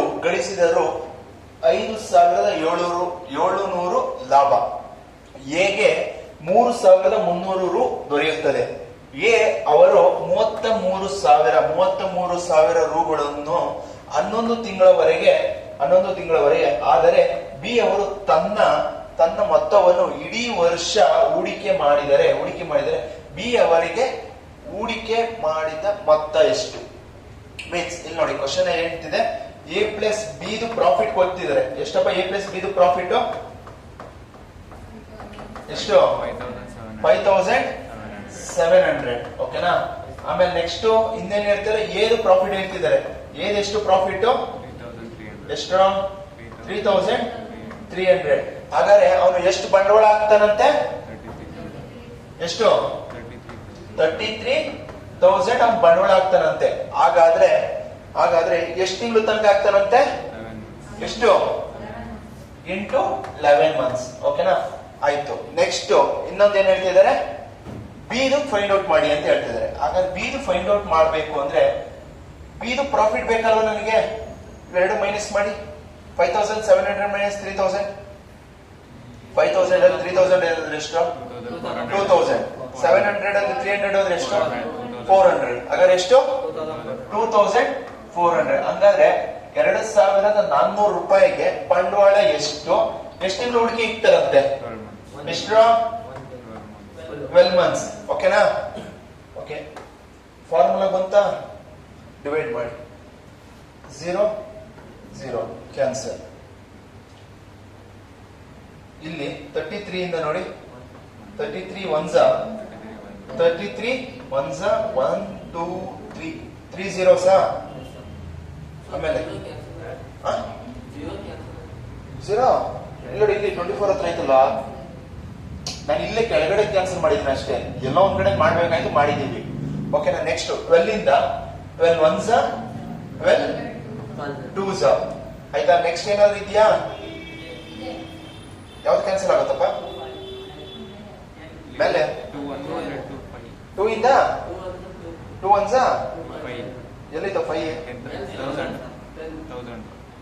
5,700 ಲಾಭ. ಎಗೆ 3,300 ರು ದೊರೆಯುತ್ತದೆ. ಎ ಅವರು 33,000 ರೂಗಳನ್ನು 11 ತಿಂಗಳವರೆಗೆ ಆದರೆ ಬಿ ಅವರು ತನ್ನ ಮೊತ್ತವನ್ನು ಇಡೀ ವರ್ಷ ಹೂಡಿಕೆ ಮಾಡಿದರೆ ಬಿ ಅವರಿಗೆ ಹೂಡಿಕೆ ಮಾಡಿದ ಮೊತ್ತ ಎಷ್ಟು? ಮೀನ್ಸ್ ಇಲ್ಲಿ ನೋಡಿ ಕ್ವಶನ್ ಹೇಳ್ತಿದೆ, ಎ ಪ್ಲಸ್ ಬಿದು ಪ್ರಾಫಿಟ್ ಕೊಡ್ತಿದ್ದಾರೆ. ಎಷ್ಟಪ್ಪ ಎ ಪ್ಲಸ್ ಬಿದು ಪ್ರಾಫಿಟ್? ಎಷ್ಟು? 5,700. ಓಕೆನಾ? ಆಮೇಲೆ ನೆಕ್ಸ್ಟ್ ಇನ್ನೇನ್ ಹೇಳ್ತಾರೆ, ಏದು ಪ್ರಾಫಿಟ್ ಹೇಳ್ತಿದ್ದಾರೆ. ಏದು ಎಷ್ಟು ಪ್ರಾಫಿಟ್? ಎಷ್ಟು? 3300. ಹಾಗಾದ್ರೆ ಅವನು ಎಷ್ಟು ಬಂಡವಾಳ ಹಾಕ್ತಾನಂತೆ? ಎಷ್ಟು? 33,000 ಅವ್ನು ಬಂಡವಾಳ ಹಾಕ್ತಾನಂತೆ. ಹಾಗಾದ್ರೆ ಎಷ್ಟು ತಿಂಗಳು ತನಕ ಹಾಕ್ತಾನಂತೆ? ಎಷ್ಟು? Into 11 months. ಓಕೆನಾ? ಆಯ್ತು. ನೆಕ್ಸ್ಟ್ ಇನ್ನೊಂದು ಏನ್ ಹೇಳ್ತಿದ್ದಾರೆ, ಬಿದು ಫೈಂಡ್ ಔಟ್ ಮಾಡಿ ಅಂತ ಹೇಳ್ತಿದ್ದಾರೆ. ಹಾಗಾದ್ರೆ ಬಿದು ಫೈಂಡ್ ಔಟ್ ಮಾಡ್ಬೇಕು ಅಂದ್ರೆ ಬಿದು ಪ್ರಾಫಿಟ್ ಬೇಕಲ್ವ ನನಗೆ? ಎರಡು ಮೈನಸ್ ಮಾಡಿ. 5,700 ಮೈನಸ್ 3,000. 5,000 ಅಲ್ಲಿ 3,000 ಹೇಳಿದ್ರೆ ಎಷ್ಟು? 2,000. 700 ಅಲ್ಲಿ 300 ಹೋದ್ರೆ ಎಷ್ಟು? 400. ಹಾಗಾದ್ರೆ ಎಷ್ಟು? 2,400. ಹಂಗಾದ್ರೆ 2,400 ರೂಪಾಯಿಗೆ ಬಂಡವಾಳ ಎಷ್ಟು ತಿಂಗಳು ಹೂಡಿಕೆ ಇಕ್ತಾರಂತೆ? ಎಷ್ಟು? 12 ಮಂತ್ಸ್. ಓಕೆನಾ? ಓಕೆ, ಫಾರ್ಮುಲಾ ಬಂತ? ಡಿವೈಡ್ ಮಾಡಿ. 0 0 ಕ್ಯಾನ್ಸಲ್. ಇಲ್ಲಿ 33 ಇಂದ ನೋಡಿ, 33 1 1 2 3 3 zeros. ಆಮೇಲೆ 0 ಇಲ್ಲಿ 24 ಹತ್ರ ಆಯ್ತಲ್ಲ. ನಾನು ಇಲ್ಲೇ ಕೆಳಗಡೆ ಕ್ಯಾನ್ಸಲ್ ಮಾಡಿದ್ದೀನಿ ಅಷ್ಟೇ, ಎಲ್ಲ ಒಂದ್ ಕಡೆ ಮಾಡ್ಬೇಕಾಯ್ತು, ಮಾಡಿದೀವಿ. ಓಕೆನಾ? ನೆಕ್ಸ್ಟ್ 12 ಇಂದ 12 1 12 2 ಆಯ್ತಾ? ನೆಕ್ಸ್ಟ್ ಏನಾದ್ರು ಇದೆಯಾ? ಯಾವ್ದು ಕ್ಯಾನ್ಸಲ್ ಆಗುತ್ತಪ್ಪ ಮೇಲೆ? 2 ಇಂದ 2 1 ಎಲ್ಲಿದ್ದ 5?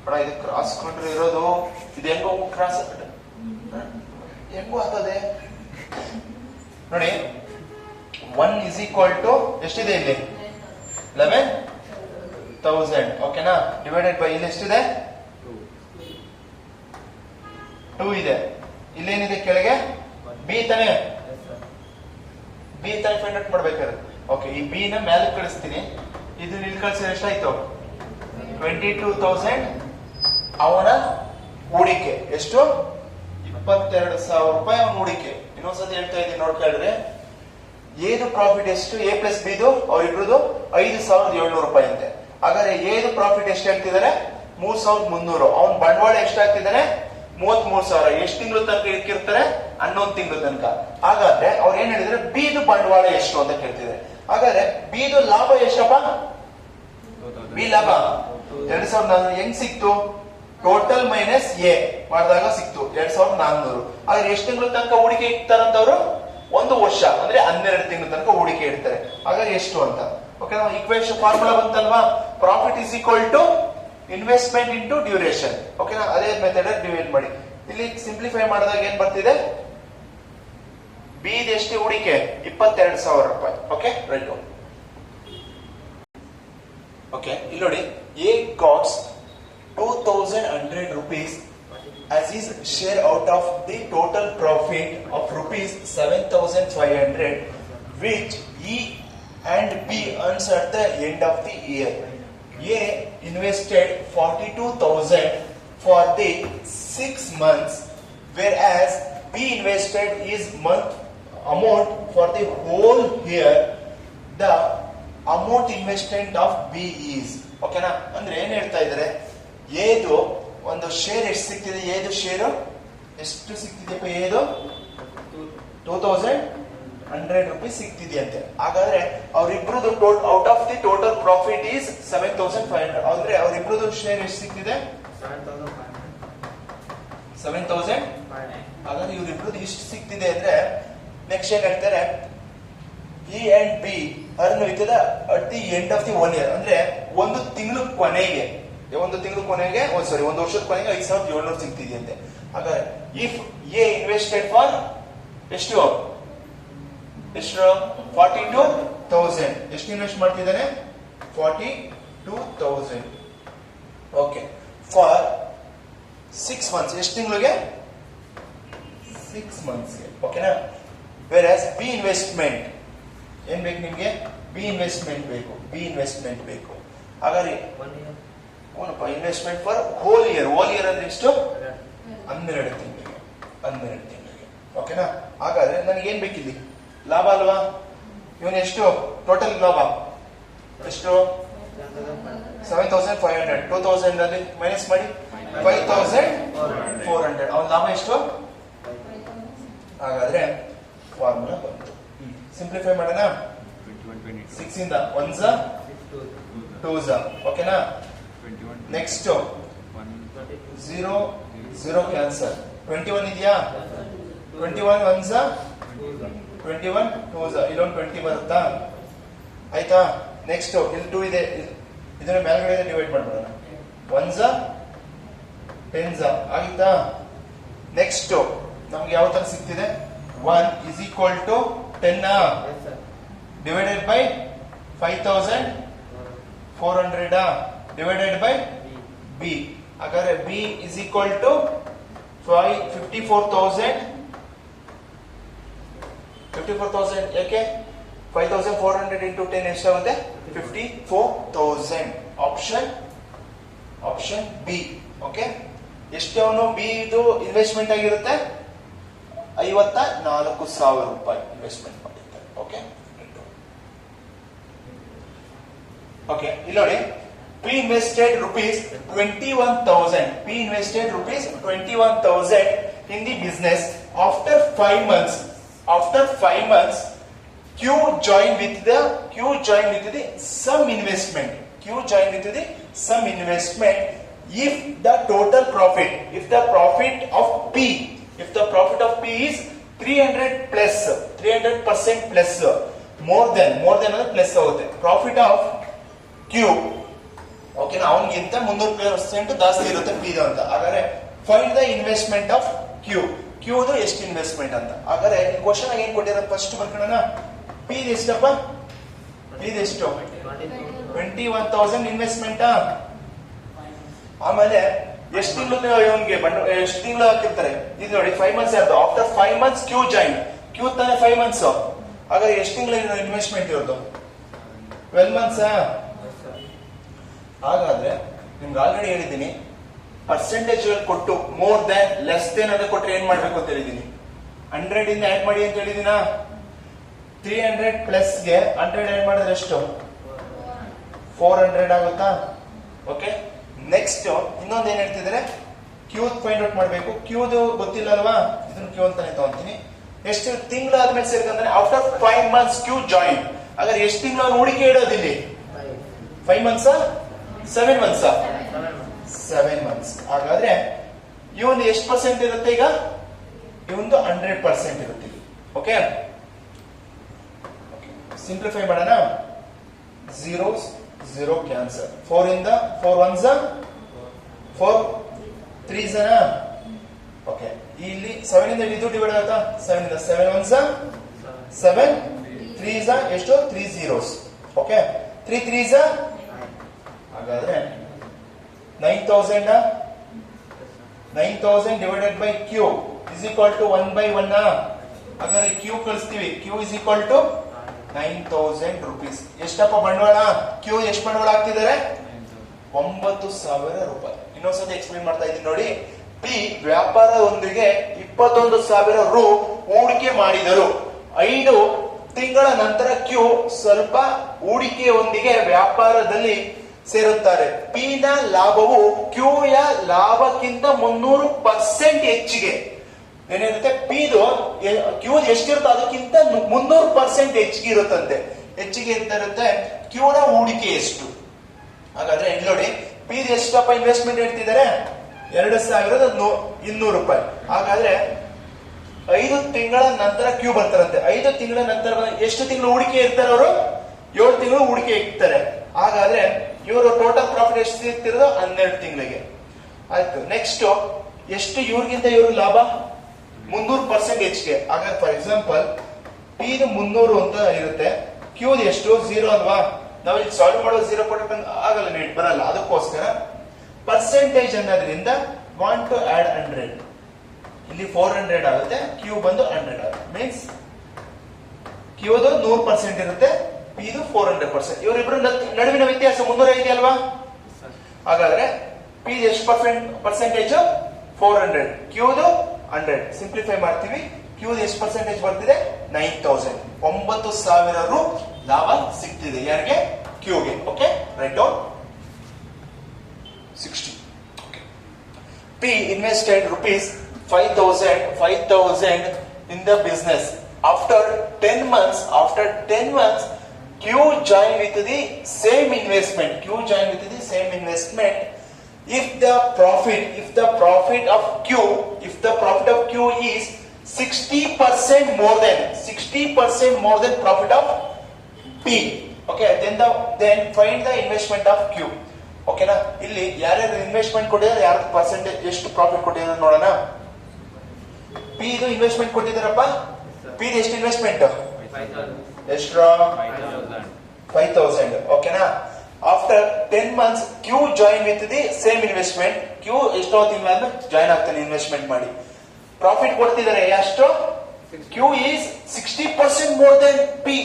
ಬಡ ಇದು ಕ್ರಾಸ್ ಕೊಂಡ್ರೆ ಇರೋದು. ಇದು ಹೆಂಗೋ ಕ್ರಾಸ್ ಹೆಂಗೋ ಆಗ್ತದೆ ನೋಡಿ. 1 is equal to ಎಷ್ಟಿದೆ ಇಲ್ಲಿ? 11,000. ಓಕೆನಾ? ಡಿವೈಡೆಡ್ ಬೈ ಇಲ್ಲಿ ಎಷ್ಟಿದೆ? 2 ಇದೆ. ಇಲ್ಲೇನಿದೆ ಕೆಳಗೆ? ಬಿ ತಾನೆ ಫೈಂಡ್ ಔಟ್ ಮಾಡ್ಬೇಕಾದ್ರೆ. ಓಕೆ, ಈ ಬಿ ನ ಮೇಲೆ ಕಳಿಸ್ತೀನಿ. ಇದು ಇಲ್ಲಿ ಕಳಿಸಿದ್ರೆ ಎಷ್ಟಾಯ್ತು? 22,000. ಅವನ ಹೂಡಿಕೆ ಎಷ್ಟು? 22,000 ರೂಪಾಯಿ ಅವನ ಹೂಡಿಕೆ. ಇನ್ನೊಂದ್ಸತಿ ಹೇಳ್ತಾ ಇದ್ದೀನಿ ನೋಡ್ಕೊಳ್ರಿ. ಏದು ಪ್ರಾಫಿಟ್ ಎಷ್ಟು? ಎ ಪ್ಲಸ್ ಬಿದು ಅವ್ರಿಬ್ರದು 5,700 ರೂಪಾಯಿ ಅಂತೆ. ಹಾಗಾದ್ರೆ ಏದು ಪ್ರಾಫಿಟ್ ಎಷ್ಟು ಹೇಳ್ತಿದ್ದಾರೆ? 3,300. ಅವನ್ ಬಂಡವಾಳ ಎಷ್ಟು ಹಾಕ್ತಿದ್ದಾನೆ? 33,000. ಎಷ್ಟು ತಿಂಗಳು ತನಕ ಇಕ್ಕಿರ್ತಾರೆ? 11 ತಿಂಗಳು ತನಕ. ಹಾಗಾದ್ರೆ ಅವ್ರು ಏನ್ ಹೇಳಿದ್ರೆ, ಬಿದು ಬಂಡವಾಳ ಎಷ್ಟು ಅಂತ ಕೇಳ್ತಿದ್ದಾರೆ. ಹಾಗಾದ್ರೆ ಬಿದು ಲಾಭ ಎಷ್ಟಪ್ಪ? ಬಿ ಲಾಭ 2,400 ಹೆಂಗ್ ಸಿಕ್ತು? ಟೋಟಲ್ ಮೈನಸ್ ಎ ಮಾಡಿದಾಗ ಸಿಕ್ತು 2,400. ಆದ್ರೆ ಎಷ್ಟು ತಿಂಗಳು ತನಕ ಹೂಡಿಕೆ ಇಡ್ತಾರಂತವ್ರು? 1 ವರ್ಷ, ಅಂದ್ರೆ 12 ತಿಂಗಳ ತನಕ ಹೂಡಿಕೆ ಇಡ್ತಾರೆ. ಹಾಗಾದ್ರೆ ಎಷ್ಟು ಅಂತ? ಓಕೆ, ನಾವು ಈಕ್ವೇಶನ್ ಫಾರ್ಮುಲಾ ಬಂತಲ್ವಾ? Profit is equal to investment into duration. ಓಕೆನಾ? ಅದೇ ಮೆಥಡ್ ಡಿವೈಡ್ ಮಾಡಿ. ಇಲ್ಲಿ ಸಿಂಪ್ಲಿಫೈ ಮಾಡಿದಾಗ ಏನ್ ಬರ್ತಿದೆ? ಬಿ ಎಷ್ಟು ಹೂಡಿಕೆ? 22,000 ರೂಪಾಯಿ. Okay, right. ಓಕೆ, ಇಲ್ಲಿ ನೋಡಿ, A gods 2,100 rupees as his share out of the total profit of rupees 7,500 which he and B earns at the end of the year. A invested 42,000 for the 6 months whereas B invested his month amount for the whole year. The amount investment of B is. ಓಕೆನಾ? ಅಂದ್ರೆ ಏನ್ ಹೇಳ್ತಾ ಇದ್ದಾರೆ, ಏದು ಒಂದು ಶೇರ್ ಎಷ್ಟು ಸಿಗ್ತಿದೆ? ಏದು ಶೇರು ಎಷ್ಟು ಸಿಗ್ತಿದೆಯಪ್ಪ? ಏದು 2,100 ರೂಪೀಸ್ ಸಿಗ್ತಿದೆಯಂತೆ. ಹಾಗಾದ್ರೆ ಅವರಿಬ್ರದ್ದು out of the total profit is 7,500. ಅಂದ್ರೆ ಅವರಿಬ್ರದ್ದು ಶೇರ್ ಎಷ್ಟು ಸಿಗ್ತಿದೆ? 7,500. ಹಾಗಾದ್ರೆ ಇವರಿಬ್ರದ್ದು ಇಷ್ಟು ಸಿಗ್ತಿದೆ ಅಂದ್ರೆ ನೆಕ್ಸ್ಟ್ ಏನ್ ಹೇಳ್ತಾರೆ, E and B earn with the at the end of the 1 year. ಅಂದ್ರೆ ಒಂದು ತಿಂಗಳು ಕೊನೆಗೆ, ಒಂದು ವರ್ಷದ ಕೊನೆಗೆ 5,700 ಸಿಗ್ತಿದೆಯಂತೆ. ಹಾಗಾದ್ರೆ ಇಫ್ ಎ ಇನ್ವೆಸ್ಟೆಡ್ ಫಾರ್ ಎಷ್ಟು 42,000. ಎಷ್ಟು ಇನ್ವೆಸ್ಟ್ ಮಾಡ್ತಿದ್ದಾನೆ? 42,000. Okay, for 6 months. ಎಷ್ಟು ತಿಂಗಳಿಗೆ? 6 ಮಂತ್ಸ್ಗೆ. ಓಕೆನಾ? ವೇರ್ ಬಿ ಇನ್ವೆಸ್ಟ್ಮೆಂಟ್ ಏನ್ ಬೇಕು ನಿಮ್ಗೆ? ಬಿ ಇನ್ವೆಸ್ಟ್ಮೆಂಟ್ ಬೇಕು. ಹಾಗಾದ್ರೆ ಇನ್ವೆಸ್ಟ್ಮೆಂಟ್ ಫಾರ್ ಹೋಲ್ ಇಯರ್ ಅಂದ್ರೆ ಎಷ್ಟು? 12 ತಿಂಗಳಿಗೆ. ಓಕೆನಾ? ಹಾಗಾದ್ರೆ ನನಗೆ ಏನ್ ಬೇಕಿಲ್ಲಿ? ಲಾಭ ಅಲ್ವಾ? ಇವನು ಎಷ್ಟು ಟೋಟಲ್ ಲಾಭ ಎಷ್ಟು 7,500. 2,000 ಅಲ್ಲಿ ಮೈನಸ್ ಮಾಡಿ 5,400. ಅವನ ಲಾಭ ಎಷ್ಟು? ಹಾಗಾದ್ರೆ ಫಾರ್ಮುಲಾ ಬಂತು. ಸಿಂಪ್ಲಿಫೈ ಮಾಡೋಣ. 6 ಇಂದ 1 2 ಓಕೆನಾ. Next 0 0 cancel. 21 ಇದೆಯಾ? 21 1 21 2 ಇಲ್ಲೊಂದು 20 ಬರುತ್ತಾ? ಆಯ್ತಾ. ನೆಕ್ಸ್ಟ್ ಇಲ್ಲಿ 2 ಇದೆ, ಇದನ್ನ ಮೇಲ್ಗಡೆ ಡಿವೈಡ್ ಮಾಡ್ಬಿಡೋಣ. 1 10 ಆಗಿತ್ತಾ. ನೆಕ್ಸ್ಟ್ ನಮ್ಗೆ ಯಾವ ತರ ಸಿಗ್ತಿದೆ? 1 is equal to 10 divided by 5,400 divided by b. ಹಾಗಾದ್ರೆ b is equal to 54,000. ಯಾಕೆ 5,400 into 10 ಎಷ್ಟಾಗುತ್ತೆ? 54,000. Option B. ಓಕೆ. ಎಷ್ಟು ಅವನು ಬಿ ಇದು ಇನ್ವೆಸ್ಟ್ಮೆಂಟ್ ಆಗಿರುತ್ತೆ? 54,000 ರೂಪಾಯಿ ಇನ್ವೆಸ್ಟ್ಮೆಂಟ್ ಮಾಡಿರ್ತಾರೆ. Okay okay. ಇಲ್ಲಿ ನೋಡಿ, P invested rupees 21,000. P invested rupees 21,000 in the business. After 5 months, Q joined with the some investment. If the total profit, if the profit of P is 300% plus, more than plus ಆಗುತ್ತೆ. Profit of Q, ಓಕೆ, ಅವನಿಗಿಂತ 300% ಜಾಸ್ತಿ ಇರುತ್ತೆ P ಅಂತ. ಹಾಗಾದ್ರೆ find the investment of Q. Qದು ಎಷ್ಟು ಇನ್ವೆಸ್ಟ್ಮೆಂಟ್ ಅಂತ. ಹಾಗಾದ್ರೆ ಕ್ವಶನ್ ಆಗಿ ಏನ್ ಕೊಟ್ಟಿರೋದು ಫಸ್ಟ್ ಬರ್ಕೊಳ್ಳೋಣ. P ಎಷ್ಟಪ್ಪ? P ಎಷ್ಟು? 21,000 ಇನ್ವೆಸ್ಟ್ಮೆಂಟ್. ಆಮೇಲೆ ಎಷ್ಟು ತಿಂಗಳು ಇವನ್ಗೆ ಎಷ್ಟು ತಿಂಗಳು ಹಾಕಿರ್ತಾರೆ? ಇದು ನೋಡಿ 5 months ಯಾರ್ದು? After 5 months Q join. Q ತಾನೆ 5 months. ಹಾಗಾದ್ರೆ ಎಷ್ಟು ತಿಂಗಳು ಇನ್ವೆಸ್ಟ್ಮೆಂಟ್ ಇರೋದು? 12 months. ಹಾಗಾದ್ರೆ ನಿಮ್ಗೆ ಆಲ್ರೆಡಿ ಹೇಳಿದ್ದೀನಿ, ಪರ್ಸೆಂಟೇಜ್ ಕೊಟ್ಟು ಮೋರ್ ದನ್ ಲೆಸ್ ದೆನ್ ಅಂತ ಕೊಟ್ಟರೆ ಏನ್ ಮಾಡ್ಬೇಕು ಅಂತ ಹೇಳಿದೀನಿ. 100 ಇಂದ ಆಡ್ ಮಾಡಿ ಅಂತ ಹೇಳಿದೀನಾ? 300 ಪ್ಲಸ್ ಗೆ 100 ಆಡ್ ಮಾಡಿದ್ರೆ ಎಷ್ಟು? 400 ಆಗುತ್ತಾ? ಓಕೆ. ನೆಕ್ಸ್ಟ್ ಇನ್ನೊಂದು ಏನ್ ಹೇಳ್ತಿದ್ದಾರೆ, ಕ್ಯೂ ಫೈಂಡ್ ಔಟ್ ಮಾಡಬೇಕು. ಕ್ಯೂದು ಗೊತ್ತಿಲ್ಲ ಅಲ್ವಾ? ಇದನ್ನ ಕ್ಯೂ ಅಂತಾನೆ ತಗೊಂತೀನಿ. ಎಷ್ಟು ತಿಂಗಳು ಆದ್ಮೇಲೆ ಸೇರ್ಕಂದ್ರೆ ಆಫ್ಟರ್ 5 months ಕ್ಯೂ ಜಾಯಿನ್. ಹಾಗಾದ್ರೆ ಎಷ್ಟು ತಿಂಗಳು ಹೂಡಿಕೆ ಇಡೋದು ಇಲ್ಲಿ? 5 months 7 months 7 months. ಹಾಗಾದ್ರೆ ಇವನು ಎಷ್ಟು ಪರ್ಸೆಂಟ್ ಇರುತ್ತೆ ಈಗ? ಇವೊಂದು 100% ಇರುತ್ತೆ. ಓಕೆ. ಸಿಂಪ್ಲಿಫೈ ಮಾಡೋಣ. 0 0 ಕ್ಯಾನ್ಸಲ್. 4 ಇಂದ 4 1s 4 3s. ಓಕೆ. ಇಲ್ಲಿ 7 ಇಂದ ಇದು ಡಿವೈಡ್ ಆಗುತ್ತಾ? 7 ಇಂದ 7 1s 7 3s ಎಷ್ಟು? 3 zeros. ಓಕೆ. 3 3s. ಹಾಗಾದ್ರೆ 9,000 divided by Q is equal to 1/1. ಹಾಗಾದ್ರೆ Q ಕಳಿಸ್ತೀವಿ. Q is equal to 9,000 rupees. ಎಷ್ಟಪ್ಪ ಬಂಡವಾಳ? Q ಎಷ್ಟು ಬಂಡವಾಳ ಹಾಕ್ತಿದ್ದಾರೆ? 9,000 ರೂಪಾಯಿ. ಇನ್ನೊಂದ್ಸತಿ ಎಕ್ಸ್ಪ್ಲೇನ್ ಮಾಡ್ತಾ ಇದ್ದೀನಿ ನೋಡಿ. P ವ್ಯಾಪಾರದೊಂದಿಗೆ 21,000 ರು ಹೂಡಿಕೆ ಮಾಡಿದರು. 5 ತಿಂಗಳ ನಂತರ Q ಸ್ವಲ್ಪ ಹೂಡಿಕೆಯೊಂದಿಗೆ ವ್ಯಾಪಾರದಲ್ಲಿ ಸೇರುತ್ತಾರೆ. P ನ ಲಾಭವು Q ಯ ಲಾಭಕ್ಕಿಂತ 300% ಹೆಚ್ಚಿಗೆ ಏನಿರುತ್ತೆ? Q ಎಷ್ಟಿರುತ್ತೆ ಅದಕ್ಕಿಂತ 300% ಹೆಚ್ಚಿಗೆ ಇರುತ್ತಂತೆ. ಹೆಚ್ಚಿಗೆ ಅಂತ ಇರುತ್ತೆ. Q ನ ಹೂಡಿಕೆ ಎಷ್ಟು? ಹಾಗಾದ್ರೆ ಇಲ್ಲಿ ನೋಡಿ, P ಎಷ್ಟಪ್ಪ ಇನ್ವೆಸ್ಟ್ಮೆಂಟ್ ಹೇಳ್ತಿದ್ದಾರೆ? 2,200 ರೂಪಾಯಿ. ಹಾಗಾದ್ರೆ 5 ತಿಂಗಳ ನಂತರ Q ಬರ್ತಾರಂತೆ. 5 ತಿಂಗಳ ನಂತರ ಎಷ್ಟು ತಿಂಗಳು ಹೂಡಿಕೆ ಇರ್ತಾರೆ ಅವರು? 7 ತಿಂಗಳು ಹೂಡಿಕೆ ಇರ್ತಾರೆ. ಹಾಗಾದ್ರೆ ಇವರು ಟೋಟಲ್ ಪ್ರಾಫಿಟ್ ಎಷ್ಟು ಸಿಗ್ತಿರೋದು? 12 ತಿಂಗಳಿಗೆ. ಆಯ್ತು. ನೆಕ್ಸ್ಟ್ ಎಷ್ಟು ಇವ್ರಿಗಿಂತ ಇವ್ರ ಲಾಭ? 300% ಹೆಚ್ಚಿಗೆ. ಹಾಗಾದ್ರೆ ಫಾರ್ ಎಕ್ಸಾಂಪಲ್ P ಇದು 300 ಅಂತ ಇರುತ್ತೆ. Q ಎಷ್ಟು? 0 ಅಲ್ವಾ? ನಾವು ಇಲ್ಲಿ ಸಾಲ್ವ್ ಮಾಡೋ 0 ಕೊಟ್ಟರೆ ಆಗಲ್ಲ, ನೆಟ್ ಬರಲ್ಲ. ಅದಕ್ಕೋಸ್ಕರ ಪರ್ಸೆಂಟೇಜ್ ಅನ್ನೋದ್ರಿಂದ ವಾಂಟ್ ಟು ಆಡ್ 100. ಇಲ್ಲಿ 400 ಆಗುತ್ತೆ. Q ಬಂದು 100 ಆಗುತ್ತೆ. ಮೀನ್ಸ್ Qದು 100% ಇರುತ್ತೆ, P ಇದು 400%. ಇವರಿಬ್ರು ನಡುವಿನ ವ್ಯತ್ಯಾಸ 300 ಇದೆಯಲ್ವಾ? ಹಾಗಾದ್ರೆ P ಎಷ್ಟು ಪರ್ಸೆಂಟೇಜ್? 400. Qದು 100. ಸಿಂಪ್ಲಿಫೈ ಮಾಡ್ತೀವಿ. Q ಎಷ್ಟು ಪರ್ಸೆಂಟೇಜ್ ಬರ್ತಿದೆ? 9,000. 9,000 ರು ಲಾಭ ಸಿಗ್ತಿದೆ ಯಾರಿಗೆ? ಕ್ಯೂಗೆ. Okay, right down 60. P invested rupees 5,000 in the business. After 10 months, Q joined with the same investment. If the profit of Q is 60% more than profit of P. Okay, then find the investment of Q. ಓಕೆನಾ? ಇಲ್ಲಿ ಯಾರ್ಯಾರು ಇನ್ವೆಸ್ಟ್ಮೆಂಟ್ ಕೊಟ್ಟಿದ್ದಾರೆ, ಯಾರು ಪರ್ಸೆಂಟೇಜ್ ಎಷ್ಟು ಪ್ರಾಫಿಟ್ ಕೊಟ್ಟಿದ್ದಾರೆ ನೋಡೋಣ. ಪಿ ಇದು ಇನ್ವೆಸ್ಟ್ಮೆಂಟ್ ಕೊಟ್ಟಿದ್ದಾರಪ್ಪ. ಪಿ ಎಷ್ಟು ಇನ್ವೆಸ್ಟ್ಮೆಂಟ್? ಎಷ್ಟು? 5,000. ಓಕೆನಾ? After 10 months Q join with the same investment. Q ಎಷ್ಟೋ ತಿಂಗಳಾದ್ಮೇಲೆ ಜಾಯಿನ್ ಆಗ್ತಾನೆ ಇನ್ವೆಸ್ಟ್ಮೆಂಟ್ ಮಾಡಿ. ಪ್ರಾಫಿಟ್ ಕೊಡ್ತಿದ್ದಾರೆ ಎಷ್ಟು? Q is 60% more than P.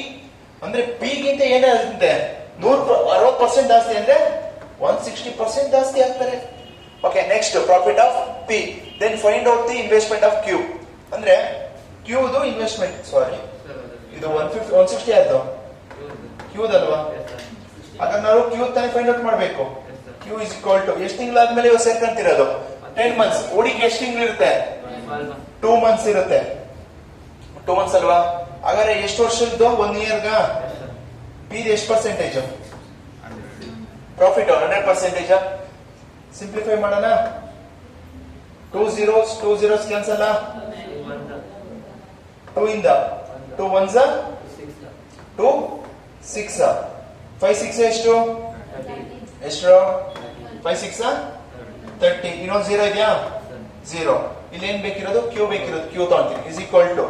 ಅಂದ್ರೆ ಪಿ ಗಿಂತ ಏನಾಗುತ್ತೆ? 60% ಜಾಸ್ತಿ ಅಂದ್ರೆ 160% ಜಾಸ್ತಿ ಆಗ್ತಾರೆ. Okay, next profit of P. Then find out the investment of Q. ಅಂದ್ರೆ ಕ್ಯೂದು ಇನ್ವೆಸ್ಟ್ಮೆಂಟ್, ಸಾರಿ ಇದು 160 ಆಯ್ತು ಕ್ಯೂದಲ್ವಾ? ಹಾಗಾದ್ರೆ ನಾವು ಕ್ಯೂ ತಾನೇ ಫೈಂಡ್ ಔಟ್ ಮಾಡಬೇಕು. ಕ್ಯೂ ಇಸ್ ಈಕ್ವಲ್ ಟು ಎಷ್ಟು ತಿಂಗಳಾದ್ಮೇಲೆ ಇವಾಗ ಸೇರ್ಕೊಂತಿರೋದು? 10 months. ಹೂಡಿಕೆ ಎಷ್ಟು ತಿಂಗಳಿರುತ್ತೆ? 2 months ಇರುತ್ತೆ. 2 months ಅಲ್ವಾ? ಹಾಗಾದ್ರೆ ಎಷ್ಟು ವರ್ಷದ್ದು? 1 yearಗ ಪಿ ಎಷ್ಟು ಪರ್ಸೆಂಟೇಜ್ ಪ್ರಾಫಿಟ್? 100%. ಸಿಂಪ್ಲಿಫೈ ಮಾಡೋಣ. 2 zeros ಕ್ಯಾನ್ಸಲ್. 2 ಇಂದ 2 1s 2 6 5 6 ಎಷ್ಟು? 5 6 30. ಇನ್ನೊಂದು 0 ಇದೆಯಾ? 0. ಇಲ್ಲಿ ಏನ್ ಬೇಕಿರೋದು? ಕ್ಯೂ ಬೇಕಿರೋದು. ಕ್ಯೂ ತಗೊಂತೀನಿ. ಇಸ್ ಈಕ್ವಲ್ ಟು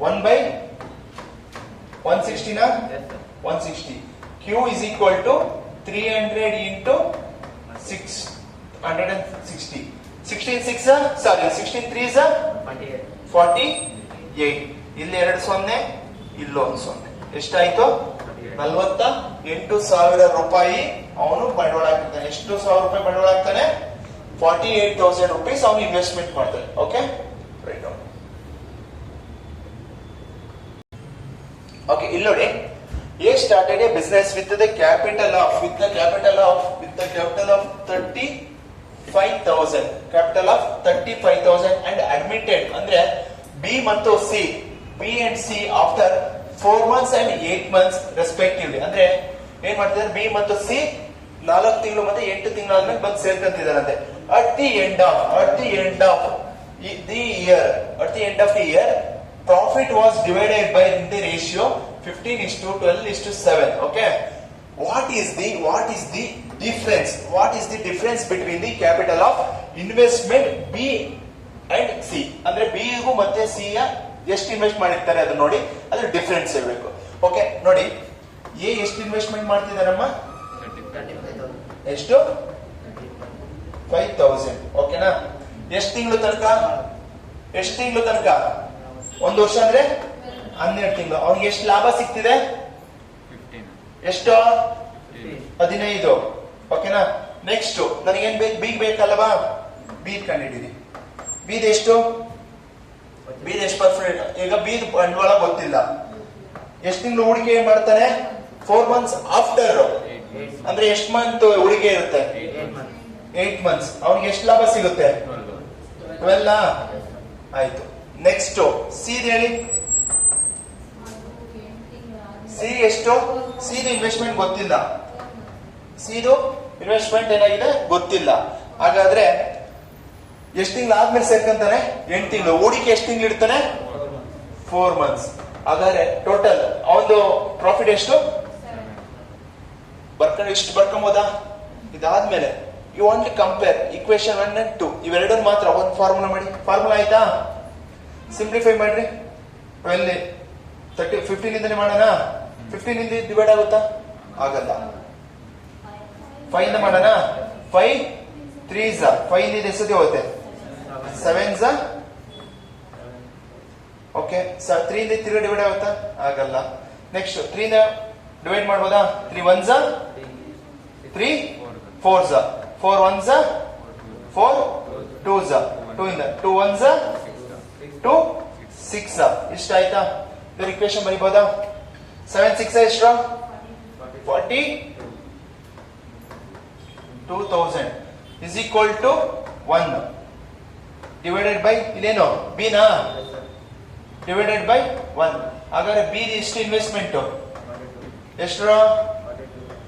1/160 ನ 160. Q is equal to 300 into 660. 16 3s 48. ಇಲ್ಲಿ 2 0, ಇಲ್ಲೊಂದು 0. ಎಷ್ಟಾಯ್ತು? 48,000 ರೂಪಾಯಿ ಅವನು ಬಂಡವಾಳ ಹಾಕ್ತಾನೆ. ಎಷ್ಟು ಸಾವಿರ ರೂಪಾಯಿ ಬಂಡವಾಳ ಹಾಕ್ತಾನೆ? 48,000 rupees ಅವನು ಇನ್ವೆಸ್ಟ್ಮೆಂಟ್ ಮಾಡ್ತಾನೆ. Okay, right. ಓಕೆ, ಇಲ್ಲಿ ನೋಡಿ. A started a business with the capital of 35,000 and admitted ಅಂದ್ರೆ B ಮತ್ತು C, B and C after 4 months and 8 months respectively. ಅಂದ್ರೆ ಏನ್ ಮಾಡ್ತಿದ್ದಾರೆ? B ಮತ್ತು C 4 ತಿಂಗಳು ಮತ್ತೆ 8 ತಿಂಗಳಾದ್ಮೇಲೆ ಬಂದು ಸೇರ್ಕೊಂತಿದಾರಂತೆ. At the end of the year, profit was divided by the ratio 15:12:7. Okay, what is the difference? What is the difference between the capital of investment B and C? ಅಂದ್ರೆ B ಗೂ ಮತ್ತೆ C ಯ ಎಷ್ಟು ಇನ್ವೆಸ್ಟ್ ಮಾಡಿರ್ತಾರೆ ಅದನ್ನ ನೋಡಿ, ಅದ್ರ ಡಿಫರೆನ್ಸ್ ಇರಬೇಕು. ಓಕೆ, ನೋಡಿ. ಎ ಎಷ್ಟು ಇನ್ವೆಸ್ಟ್ಮೆಂಟ್ ಮಾಡ್ತಿದಾರಮ್ಮ? ಎಷ್ಟು? 5,000. ಓಕೆನಾ? ಎಷ್ಟು ತಿಂಗಳು ತನಕ? 1 ವರ್ಷ ಅಂದ್ರೆ 12 ತಿಂಗಳು. ಅವ್ನಿಗೆ ಎಷ್ಟು ಲಾಭ ಸಿಗ್ತಿದೆ? ಎಷ್ಟು? 15. ಓಕೆನಾ? ನೆಕ್ಸ್ಟ್ ನನಗೇನ್ ಬೇಕು? ಬಿ ಬೇಕಲ್ವಾ? ಬಿ ಕಂಡಿದ್ದೀರಿ. ಬೀದ್ ಎಷ್ಟು ಪರ್ಸೆಂಟ್? ಈಗ ಬೀದ್ ಬಂಡವಾಳ ಗೊತ್ತಿಲ್ಲ. ಎಷ್ಟು ತಿಂಗಳು ಹೂಡಿಕೆ ಮಾಡ್ತಾನೆ? 4 months ಆಫ್ಟರ್. ಅಂದ್ರೆ ಎಷ್ಟು ಮಂತ್ ಹೂಡಿಕೆ ಇರುತ್ತೆ? 8 months. ಅವ್ನಿಗೆ ಎಷ್ಟು ಲಾಭ ಸಿಗುತ್ತೆ? 12. ಆಯ್ತು. ನೆಕ್ಸ್ಟ್ ಸಿ ಹೇಳಿ. ಸಿ ಎಷ್ಟು? ಸಿದು ಇನ್ವೆಸ್ಟ್ಮೆಂಟ್ ಗೊತ್ತಿಲ್ಲ. ಸಿದು ಇನ್ವೆಸ್ಟ್ಮೆಂಟ್ ಏನಾಗಿದೆ ಗೊತ್ತಿಲ್ಲ. ಹಾಗಾದ್ರೆ ಎಷ್ಟು ತಿಂಗಳು ಆದ್ಮೇಲೆ ಸೇರ್ಕಂತಾನೆ? 8 ತಿಂಗಳು. ಹೂಡಿಕೆ ಎಷ್ಟು ತಿಂಗಳು ಇಡ್ತಾನೆ? 4 months. ಹಾಗಾದ್ರೆ ಟೋಟಲ್ ಅವನು ಪ್ರಾಫಿಟ್ ಎಷ್ಟು? ಇಷ್ಟು ಬರ್ಕೊಂಬೋದಾ? ಇದಾದ್ಮೇಲೆ you want to compare equation 1 and 2. ಇವೆರಡನ್ನು ಮಾತ್ರ ಒಂದು ಫಾರ್ಮುಲಾ ಮಾಡಿ. ಫಾರ್ಮುಲಾ ಆಯ್ತಾ? ಸಿಂಪ್ಲಿಫೈ ಮಾಡ್ರಿ. 15 ಇಂದನೇ ಮಾಡೋಣ. 15 ಇಂದ ಡಿವೈಡ್ ಆಗುತ್ತಾ? ಆಗಲ್ಲ. 5 ಇಂದ ಮಾಡೋಣ. 5 3s 5 ಇಂದ ಎಷ್ಟೊತ್ತಿ ಹೋಗುತ್ತೆ? 7s. ಓಕೆ, 3 ಇಂದ 3 ಡಿವೈಡ್ ಆಗುತ್ತಾ? ಆಗಲ್ಲ. ನೆಕ್ಸ್ಟ್ 3 ಇಂದ ಡಿವೈಡ್ ಮಾಡ್ಬೋದಾ? 3 1s 3 4s 4 1s 4 2s 2 ಇಂದ 2 1s 2 6 ಇಷ್ಟ ಆಯ್ತಾ? ಇದ್ರ ಇಕ್ವೇಶನ್ ಬರೀಬಹುದಾ? 7 6 ಎಷ್ಟು? 42,000 is equal to 1 divided by ಇಲ್ಲೇನು ಬಿ ನಾ ಡಿವೈಡೆಡ್ ಬೈ 1. ಹಾಗಾದ್ರೆ ಬಿ ಎಷ್ಟು ಇನ್ವೆಸ್ಟ್ಮೆಂಟ್ ಎಷ್ಟು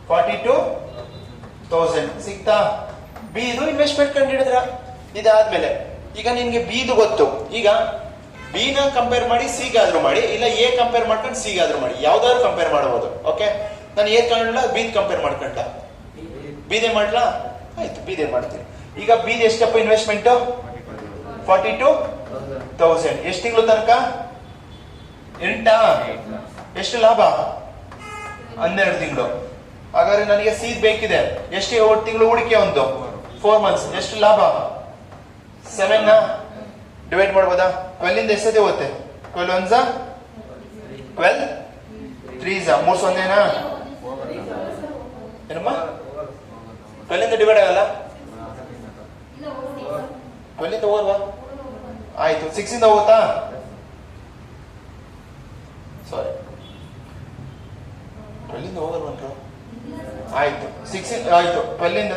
42,000 ಸಿಗ್ತಾ. ಬಿ ಇದು ಇನ್ವೆಸ್ಟ್ಮೆಂಟ್ ಕಂಡು ಹಿಡಿದ್ರ. ಇದಾದ್ಮೇಲೆ ಈಗ ನಿನ್ಗೆ ಬಿ ಇದು ಗೊತ್ತು. ಈಗ ಬಿ ನ ಕಂಪೇರ್ ಮಾಡಿ ಸಿ ಗಾದ್ರೂ ಮಾಡಿ, ಇಲ್ಲ ಎ ಕಂಪೇರ್ ಮಾಡ್ಕೊಂಡು ಸಿ ಗಾದ್ರೂ ಮಾಡಿ, ಯಾವ್ದಾದ್ರು ಕಂಪೇರ್ ಮಾಡಬಹುದು. ಓಕೆ, ನಾನು ಎ ಕಂಡ್ಲ ಬಿ ಕಂಪೇರ್ ಮಾಡ್ಕೊಂಡ ಬಿದೇ ಮಾಡ್ಲಾ, ಆಯ್ತು ಬಿದೇ ಮಾಡ್ತೀನಿ. ಈಗ ಬಿ ಎಷ್ಟಪ್ಪ ಇನ್ವೆಸ್ಟ್ಮೆಂಟ್ 42,000. ಎಷ್ಟು ತಿಂಗಳು ತನಕ 8. ಎಷ್ಟು ಲಾಭ 12 ತಿಂಗಳು. ಹಾಗಾದ್ರೆ ನನಗೆ ಸಿ ಬೇಕಿದೆ. ಎಷ್ಟು ತಿಂಗಳು ಹೂಡಿಕೆ ಒಂದು 4 ಮಂತ್ಸ್. ಎಷ್ಟು ಲಾಭ 7 ಡಿವೈಡ್ ಮಾಡ್ಬೋದಾ? 12 ಇಂದ ಎಷ್ಟೇ ಹೋಗುತ್ತೆ? 12 1 12 3 3 ಸೊನ್ನೆನಾ ಏನಮ್ಮ? 12 ಇಂದ ಡಿವೈಡ್ ಆಗಲ್ಲ, 12 ಇಂದ ಹೋಲ್ವಾ? ಆಯ್ತು. 6 ಇಂದ ಹೋಗುತ್ತಾ? ಸಾರಿ, 12 ಇಂದ ಹೋಗಲ್ವನ್ರು? ಆಯ್ತು 6 ಆಯ್ತು 12 ಇಂದ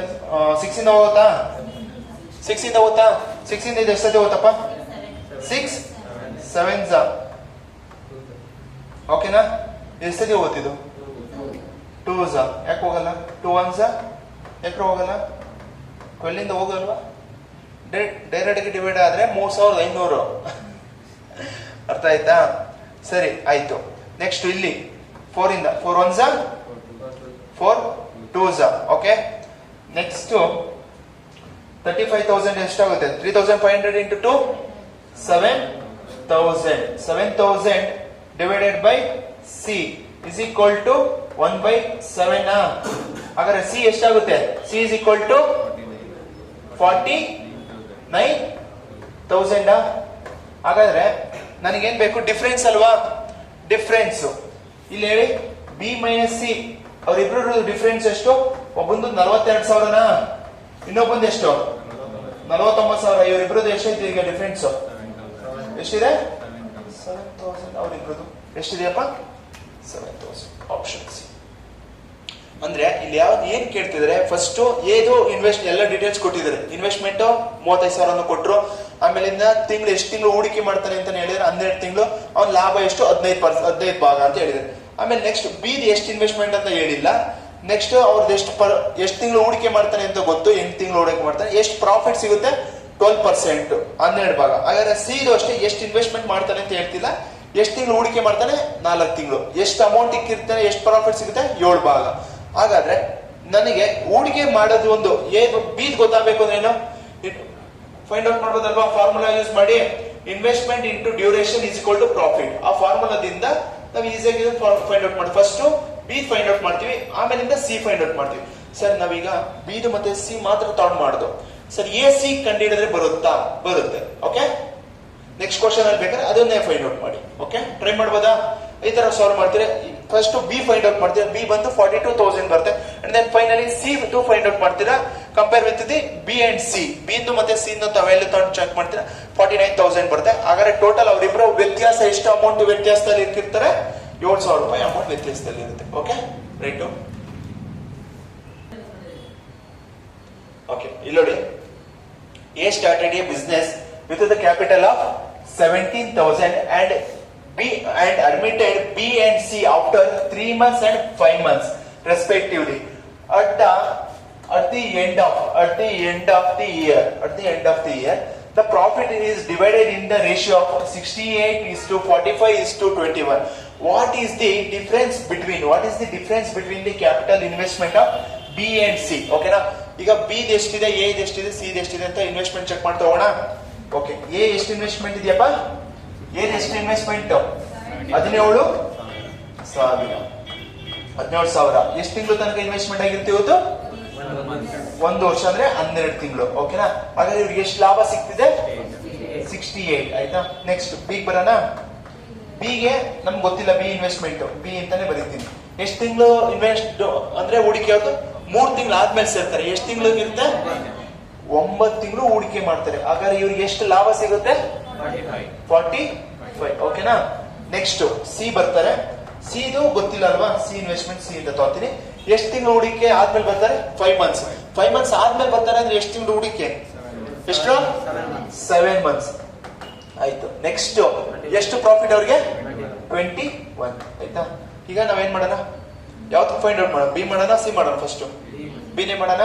6 ಇಂದ ಹೋಗುತ್ತಾ? 6 ಇಂದ ಹೋಗುತ್ತಾ? 6 ಇಂದ ಇದು ಎಷ್ಟೇ ಹೋಗುತ್ತಪ್ಪ? 6 7 ಓಕೆನಾ? ಎಷ್ಟೇ ಹೋಗುತ್ತಿದ್ದು? 2 ಯಾಕೆ ಹೋಗಲ್ಲ? 2 1 ಯಾಕೆ ಹೋಗಲ್ಲ? 12 ಇಂದ ಹೋಗಲ್ವಾ? ಡೈರೆಕ್ಟ್ ಡಿವೈಡ್ ಆದ್ರೆ 3,500. ಅರ್ಥ ಆಯ್ತಾ? ಸರಿ ಆಯ್ತು. ನೆಕ್ಸ್ಟ್ ಇಲ್ಲಿ 4 ಇಂದ 4 1 4 2 ಓಕೆ. ನೆಕ್ಸ್ಟ್ 35,000 ಎಷ್ಟಾಗುತ್ತೆ? 3,500 into 2 7,000. 7,000 divided by C is equal to 1/7. ಹಾಗಾದ್ರೆ C ಎಷ್ಟಾಗುತ್ತೆ? C is equal to 49,000. ಹಾಗಾದ್ರೆ ನನಗೇನ್ ಬೇಕು? ಡಿಫರೆನ್ಸ್ ಅಲ್ವಾ? ಡಿಫರೆನ್ಸ್ ಇಲ್ಲಿ ಹೇಳಿ. ಬಿ ಮೈನಸ್ ಸಿ ಅವರಿಬ್ರು ಡಿಫರೆನ್ಸ್ ಎಷ್ಟು? ಒಬ್ಬಂದು 42,000ನಾ, ಇನ್ನೊಬ್ಬಂದು ಎಷ್ಟು? 49,000. ಇವರಿಬ್ರದ್ದು ಎಷ್ಟೈತಿ ಈಗ ಡಿಫರೆನ್ಸ್? ಎಷ್ಟಿದೆ? 7,000. ಅವರಿಬ್ರದ್ದು ಎಷ್ಟಿದೆಯಪ್ಪ? 7,000. Option C. ಅಂದ್ರೆ ಇಲ್ಲಿ ಯಾವ್ದು ಏನ್ ಕೇಳ್ತಿದ್ರೆ, ಫಸ್ಟ್ ಏದು ಇನ್ವೆಸ್ಟ್ ಎಲ್ಲ ಡೀಟೇಲ್ಸ್ ಕೊಟ್ಟಿದ್ದಾರೆ. ಇನ್ವೆಸ್ಟ್ಮೆಂಟ್ 35,000 ಕೊಟ್ರು. ಆಮೇಲಿಂದ ತಿಂಗಳು ಎಷ್ಟು ತಿಂಗಳು ಹೂಡಿಕೆ ಮಾಡ್ತಾನೆ ಅಂತ ಹೇಳಿದ್ರೆ 12 ತಿಂಗಳು. ಅವ್ನ ಲಾಭ ಎಷ್ಟು? 15 ಭಾಗ ಅಂತ ಹೇಳಿದ್ರೆ. ಆಮೇಲೆ ನೆಕ್ಸ್ಟ್ ಬಿ ಎಷ್ಟು ಇನ್ವೆಸ್ಟ್ಮೆಂಟ್ ಅಂತ ಹೇಳಿಲ್ಲ. ನೆಕ್ಸ್ಟ್ ಅವ್ರದ್ದು ಎಷ್ಟು ತಿಂಗಳು ಹೂಡಿಕೆ ಮಾಡ್ತಾನೆ ಅಂತ ಗೊತ್ತು. 8 ತಿಂಗಳು ಹೂಡಿಕೆ ಮಾಡ್ತಾನೆ. ಎಷ್ಟು ಪ್ರಾಫಿಟ್ ಸಿಗುತ್ತೆ? 12%, 12 ಭಾಗ. ಹಾಗಾದ್ರೆ ಸಿ ಇದು ಅಷ್ಟೇ, ಎಷ್ಟು ಇನ್ವೆಸ್ಟ್ಮೆಂಟ್ ಮಾಡ್ತಾನೆ ಅಂತ ಹೇಳ್ತಿಲ್ಲ. ಎಷ್ಟು ತಿಂಗಳು ಹೂಡಿಕೆ ಮಾಡ್ತಾನೆ? 4 ತಿಂಗಳು. ಎಷ್ಟು ಅಮೌಂಟ್ ಇಕ್ಕಿರ್ತಾನೆ? ಎಷ್ಟು ಪ್ರಾಫಿಟ್ ಸಿಗುತ್ತೆ? 7 ಭಾಗ. ಹಾಗಾದ್ರೆ ನನಗೆ ಹೂಡಿಕೆ ಮಾಡೋದು ಒಂದು ಏನು ಬೀದ್ ಗೊತ್ತಾಗಬೇಕು ಅಂದ್ರೆ ಏನು ಫೈಂಡ್ ಔಟ್ ಮಾಡ್ಬೋದಲ್ವಾ? ಫಾರ್ಮುಲಾ ಯೂಸ್ ಮಾಡಿ investment into duration is equal to profit. ಆ ಫಾರ್ಮುಲಾದಿಂದ ನಾವು ಈಸಿಯಾಗಿ ಫೈಂಡ್ ಔಟ್ ಮಾಡಿ ಫಸ್ಟ್ ಬಿ ಫೈಂಡ್ ಔಟ್ ಮಾಡ್ತೀವಿ, ಆಮೇಲಿಂದ ಸಿ ಫೈಂಡ್ ಔಟ್ ಮಾಡ್ತೀವಿ. ಸರ್ ನಾವೀಗ ಬಿದು ಮತ್ತೆ ಸಿ ಮಾತ್ರ ತಗೊಂಡು ಮಾಡುದು. ಸರ್ ಎ ಸಿ ಕಂಡುಹಿಡಿದ್ರೆ ಬರುತ್ತಾ? ಬರುತ್ತೆ. ಓಕೆ, ನೆಕ್ಸ್ಟ್ ಕ್ವಶನ್ ಅಲ್ಲಿ ಬೇಕಾದ್ರೆ ಅದನ್ನೇ ಫೈಂಡ್ ಔಟ್ ಮಾಡಿ. ಓಕೆ, ಟ್ರೈ ಮಾಡ್ಬೋದಾ? ಈ ತರ ಸಾಲ್ವ್ ಮಾಡ್ತೀರಾ. ಫಸ್ಟ್ ಬಿ ಫೈಂಡ್ ಔಟ್ ಮಾಡ್ತೀರಾ. ಬಿ ಬಂದು 42,000 ಬರುತ್ತೆ. And then finally C find out ಮಾಡ್ತೀರಾ. Compare with the B and C. B ಇಂದು ಮತ್ತೆ ಸಿ ಇಂದು ತಾವೆಲ್ಲ ತಗೊಂಡು ಚೆಕ್ ಮಾಡ್ತೀರಾ. 49,000 ಬರುತ್ತೆ. ಹಾಗಾದ್ರೆ ಟೋಟಲ್ ಅವರಿಬ್ಬರು ವ್ಯತ್ಯಾಸ ಎಷ್ಟು ಅಮೌಂಟ್ ವ್ಯತ್ಯಾಸದಲ್ಲಿ ಇರ್ತಿರ್ತಾರೆ? 7,000 ರೂಪಾಯಿ ಅಮೌಂಟ್ ವ್ಯತ್ಯಾಸದಲ್ಲಿ ಇರುತ್ತೆ. Okay, right. ಓಕೆ, ಇಲ್ಲಿ ನೋಡಿ. A started A business with the capital of 17,000 and admitted B and C after 3 months and 5 months respectively. At the end of the year, the profit is divided in the ratio of 68:45:21. What is the difference between the capital investment of B and C? Okay na? ಈಗ ಬಿ ಎಷ್ಟಿದೆ, ಎ ಎಷ್ಟಿದೆ, ಸಿ ಎಷ್ಟಿದೆ ಅಂತ ಇನ್ವೆಸ್ಟ್ಮೆಂಟ್ ಚೆಕ್ ಮಾಡ್ತಾ ಹೋಗೋಣ. ಓಕೆ, ಎ ಎಷ್ಟು ಇನ್ವೆಸ್ಟ್ಮೆಂಟ್ ಇದೆಯಪ್ಪ? ಎ ಎಷ್ಟು ಇನ್ವೆಸ್ಟ್ಮೆಂಟ್? 17,000. ಎಷ್ಟು ತಿಂಗಳು ತನಕ ಇನ್ವೆಸ್ಟ್ಮೆಂಟ್ ಆಗಿರುತ್ತೆ ಇವತ್ತು? 1 ವರ್ಷ ಅಂದ್ರೆ 12 ತಿಂಗಳು. ಓಕೆನಾ? ಹಾಗಾದ್ರೆ ಇವ್ರಿಗೆ ಎಷ್ಟು ಲಾಭ ಸಿಗ್ತಿದೆ? 68. ಆಯ್ತಾ? ನೆಕ್ಸ್ಟ್ ಬಿ ಬರೋಣ. ಬಿಗೆ ನಮ್ಗೆ ಗೊತ್ತಿಲ್ಲ ಬಿ ಇನ್ವೆಸ್ಟ್ಮೆಂಟ್, ಬಿ ಅಂತಾನೆ ಬರೀತೀನಿ. ಎಷ್ಟು ತಿಂಗಳು ಇನ್ವೆಸ್ಟ್ ಅಂದ್ರೆ ಹೂಡಿಕೆ ಆಯ್ತು? 3 ತಿಂಗಳು ಆದ್ಮೇಲೆ ಸೇರ್ತಾರೆ. ಎಷ್ಟು ತಿಂಗಳು ಇರುತ್ತೆ? 9 ತಿಂಗಳು ಹೂಡಿಕೆ ಮಾಡ್ತಾರೆ. ಹಾಗಾದ್ರೆ ಇವ್ರಿಗೆ ಎಷ್ಟು ಲಾಭ ಸಿಗುತ್ತೆ? 45. ಓಕೆನಾ? ನೆಕ್ಸ್ಟ್ ಸಿ ಬರ್ತಾರೆ. ಸಿ ಇದು ಗೊತ್ತಿಲ್ಲ ಅಲ್ವಾ? ಸಿ ಇನ್ವೆಸ್ಟ್ಮೆಂಟ್ ಸಿ ಅಂತ ತಗೋತೀನಿ. ಎಷ್ಟು ತಿಂಗಳು ಹೂಡಿಕೆ ಆದ್ಮೇಲೆ ಬರ್ತಾರೆ 5 ಮಂತ್ಸ್. 5 ಮಂತ್ಸ್ ಆದ್ಮೇಲೆ ಬರ್ತಾರೆ ಅಂದ್ರೆ ಎಷ್ಟು ತಿಂಗಳು ಹೂಡಿಕೆ? ಎಷ್ಟು? 7 ಮಂತ್ಸ್. ಆಯ್ತು. ನೆಕ್ಸ್ಟ್ ಎಷ್ಟು ಪ್ರಾಫಿಟ್ ಅವ್ರಿಗೆ? 21. ಆಯ್ತಾ? ಈಗ ನಾವೇನ್ ಮಾಡೋಣ? ಯಾವ್ದು ಫೈಂಡ್ ಔಟ್ ಮಾಡೋಣ? ಬಿ ಮಾಡೋಣ, ಸಿ ಮಾಡೋಣ? ಫಸ್ಟ್ ಬಿನೇ ಮಾಡೋಣ.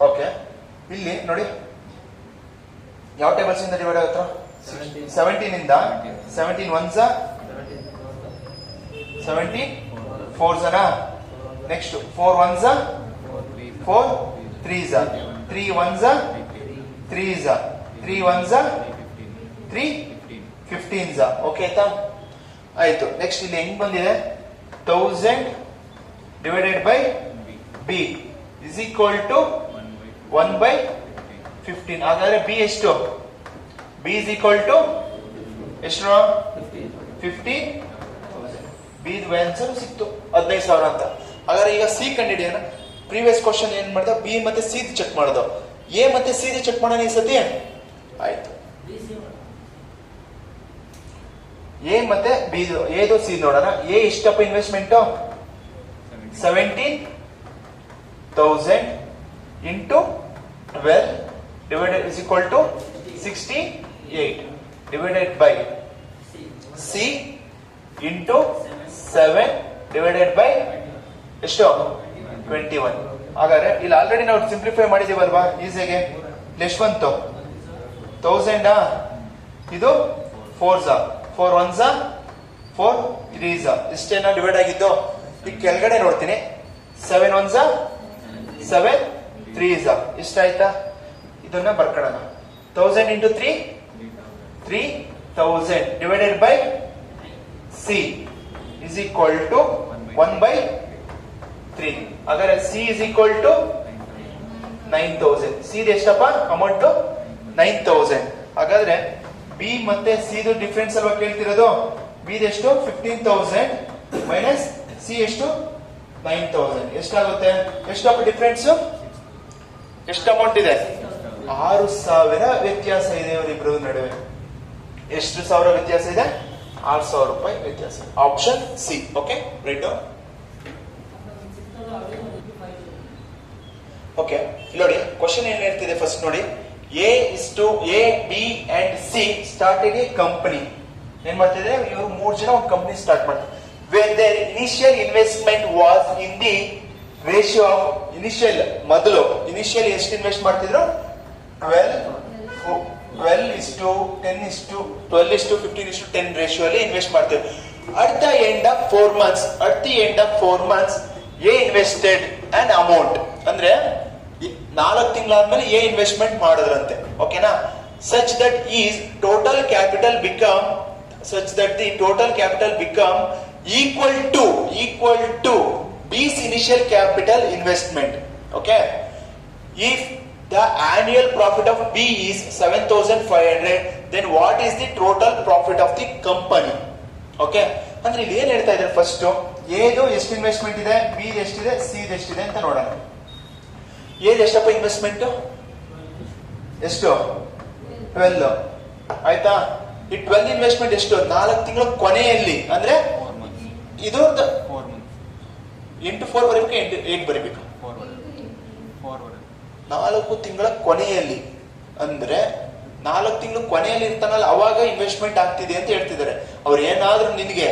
ಓಕೆ, ಇಲ್ಲಿ ನೋಡಿ ಯಾವ ಟೇಬಲ್ಸ್ ಇಂದ ಡಿವೈಡ್ ಆಗುತ್ತೋ? 17 ಇಂದ 17 1s 74s. Next 4 1s 4 3s 3 1s 3s 3 1s 3 15s. Okay ಆಯ್ತಾ? ಆಯ್ತು. ನೆಕ್ಸ್ಟ್ ಇಲ್ಲಿ ಹೆಂಗ್ ಬಂದಿದೆ? 1000 divided by B is equal to 1/15. ಹಾಗಾದ್ರೆ ಬಿ ಎಷ್ಟು? ಬಿ ಇಸ್ ಈಕ್ವಲ್ ಟು ಎಷ್ಟು? 50,000. ಬಿ ಆನ್ಸರ್ ಸಿಕ್ತು 15,000 ಅಂತ. ಹಾಗಾದ್ರೆ ಈಗ ಸಿ ಕಂಡಿಡಿಯೋಣ. ಪ್ರೀವಿಯಸ್ ಕ್ವಶನ್ ಏನ್ ಮಾಡ್ದ? ಬಿ ಮತ್ತೆ ಸಿ ಚೆಕ್ ಮಾಡ್ದ. ಎ ಮತ್ತೆ ಸಿ ಚೆಕ್ ಮಾಡೋಣ ಈ ಸತಿ. ಆಯ್ತು. ಎ ಮತ್ತೆ ಬಿ ಎದು ಸಿ ನೋಡೋಣ. ಎ ಎಷ್ಟಪ್ಪ investment? 17,000 into 12 divided is equal to 68 divided by C into 7 divided by ಎಷ್ಟು? 21. ಹಾಗಾದ್ರೆ ಇಲ್ಲಿ ಆಲ್ರೆಡಿ ನಾವು ಸಿಂಪ್ಲಿಫೈ ಮಾಡಿದೀವಲ್ವಾ ಈಸಿಯಾಗೆ. ಎಷ್ಟು ಬಂತು? 1000 ಇದು 4s 4 1s 4 3s ಇಷ್ಟೇನ ಡಿವೈಡ್ ಆಗಿದ್ದು. ಈಗ ಕೆಳಗಡೆ ನೋಡ್ತೀನಿ. 7 1s 7 3s ಇಷ್ಟ ಆಯ್ತಾ? ಇದನ್ನ ಬರ್ಕೊಳ್ಳೋಣ. 1000 into 3 3000 divided by C is equal to 1/3. ಹಾಗಾದ್ರೆ C is equal to 9,000. C ಎಷ್ಟಪ್ಪ ಅಮೌಂಟ್? 9,000. ಹಾಗಾದ್ರೆ ಬಿ ಮತ್ತೆ ಸಿ ಡಿಫರೆನ್ಸ್ ಅಲ್ವಾ ಕೇಳ್ತಿರೋದು? ಬಿ ಎಷ್ಟು? 15,000 ಮೈನಸ್ ಸಿ ಎಷ್ಟು? 9,000. ಎಷ್ಟಾಗುತ್ತೆ? ಎಷ್ಟಪ್ಪ ಡಿಫರೆನ್ಸ್? ಎಷ್ಟು ಅಮೌಂಟ್ ಇದೆ? 6,000 ವ್ಯತ್ಯಾಸ ಇದೆ ಅವರಿಬ್ರು ನಡುವೆ. ಎಷ್ಟು ಸಾವಿರ ವ್ಯತ್ಯಾಸ ಇದೆ? 6,000 ರೂಪಾಯಿ ವ್ಯತ್ಯಾಸ. Option C. Okay, right. Okay, ನೋಡಿ ಕ್ವಶನ್ ಏನ್ ಹೇಳ್ತಿದೆ ಫಸ್ಟ್ ನೋಡಿ. A B and C started a company. ಏನ್ ಮಾಡ್ತಿದ್ರೆ ಇವರು 3 ಜನ ಒಂದು ಕಂಪನಿ ಸ್ಟಾರ್ಟ್ ಮಾಡ್ತಾರೆ. When their initial investment was in the ratio of initial initial ಎಷ್ಟು ಇನ್ವೆಸ್ಟ್ ಮಾಡ್ತಿದ್ರು? 12:10:15:10 ರೇಷಿಯೋ ಅಲ್ಲಿ ಇನ್ವೆಸ್ಟ್ ಮಾಡ್ತಿದ್ರು. At the end of 4 months A invested and amount ಅಂದ್ರೆ 4 ತಿಂಗಳಾದ್ಮೇಲೆ ಎ ಇನ್ವೆಸ್ಟ್ಮೆಂಟ್ ಮಾಡಿದ್ರಂತೆ. ಓಕೆನಾ? Such that is total capital become equal to B's initial capital investment. Okay, if the annual profit of B is 7,500, then what is the total profit of the company? Okay, ಅಂದ್ರೆ ಇಲ್ಲಿ ಏನ್ ಹೇಳ್ತಾ ಇದ್ದಾರೆ? ಫಸ್ಟ್ ಎದು ಎಷ್ಟು ಇನ್ವೆಸ್ಟ್ಮೆಂಟ್ ಇದೆ, ಬಿ ಎಷ್ಟಿದೆ, ಸಿ ಎಷ್ಟಿದೆ ಅಂತ ನೋಡೋಣ. ಎದು ಎಷ್ಟಪ್ಪ ಇನ್ವೆಸ್ಟ್ಮೆಂಟ್? ಎಷ್ಟು? 12. ಆಯ್ತಾ? ಈ 12 ಇನ್ವೆಸ್ಟ್ಮೆಂಟ್ ಎಷ್ಟು? 4 ತಿಂಗಳ ಕೊನೆಯಲ್ಲಿ ಅಂದ್ರೆ ಇದು ಇಂಟು 4 ಬರಬೇಕು, 8 ಬರಬೇಕು. 4 ತಿಂಗಳ ಕೊನೆಯಲ್ಲಿ ಅಂದ್ರೆ 4 ತಿಂಗಳು ಕೊನೆಯಲ್ಲಿ ಇರ್ತಾನಲ್ಲ ಅವಾಗ ಇನ್ವೆಸ್ಟ್ಮೆಂಟ್ ಆಗ್ತಿದೆ ಅಂತ ಹೇಳ್ತಿದ್ದಾರೆ. ಅವ್ರು ಏನಾದ್ರೂ ನಿನ್ಗೆ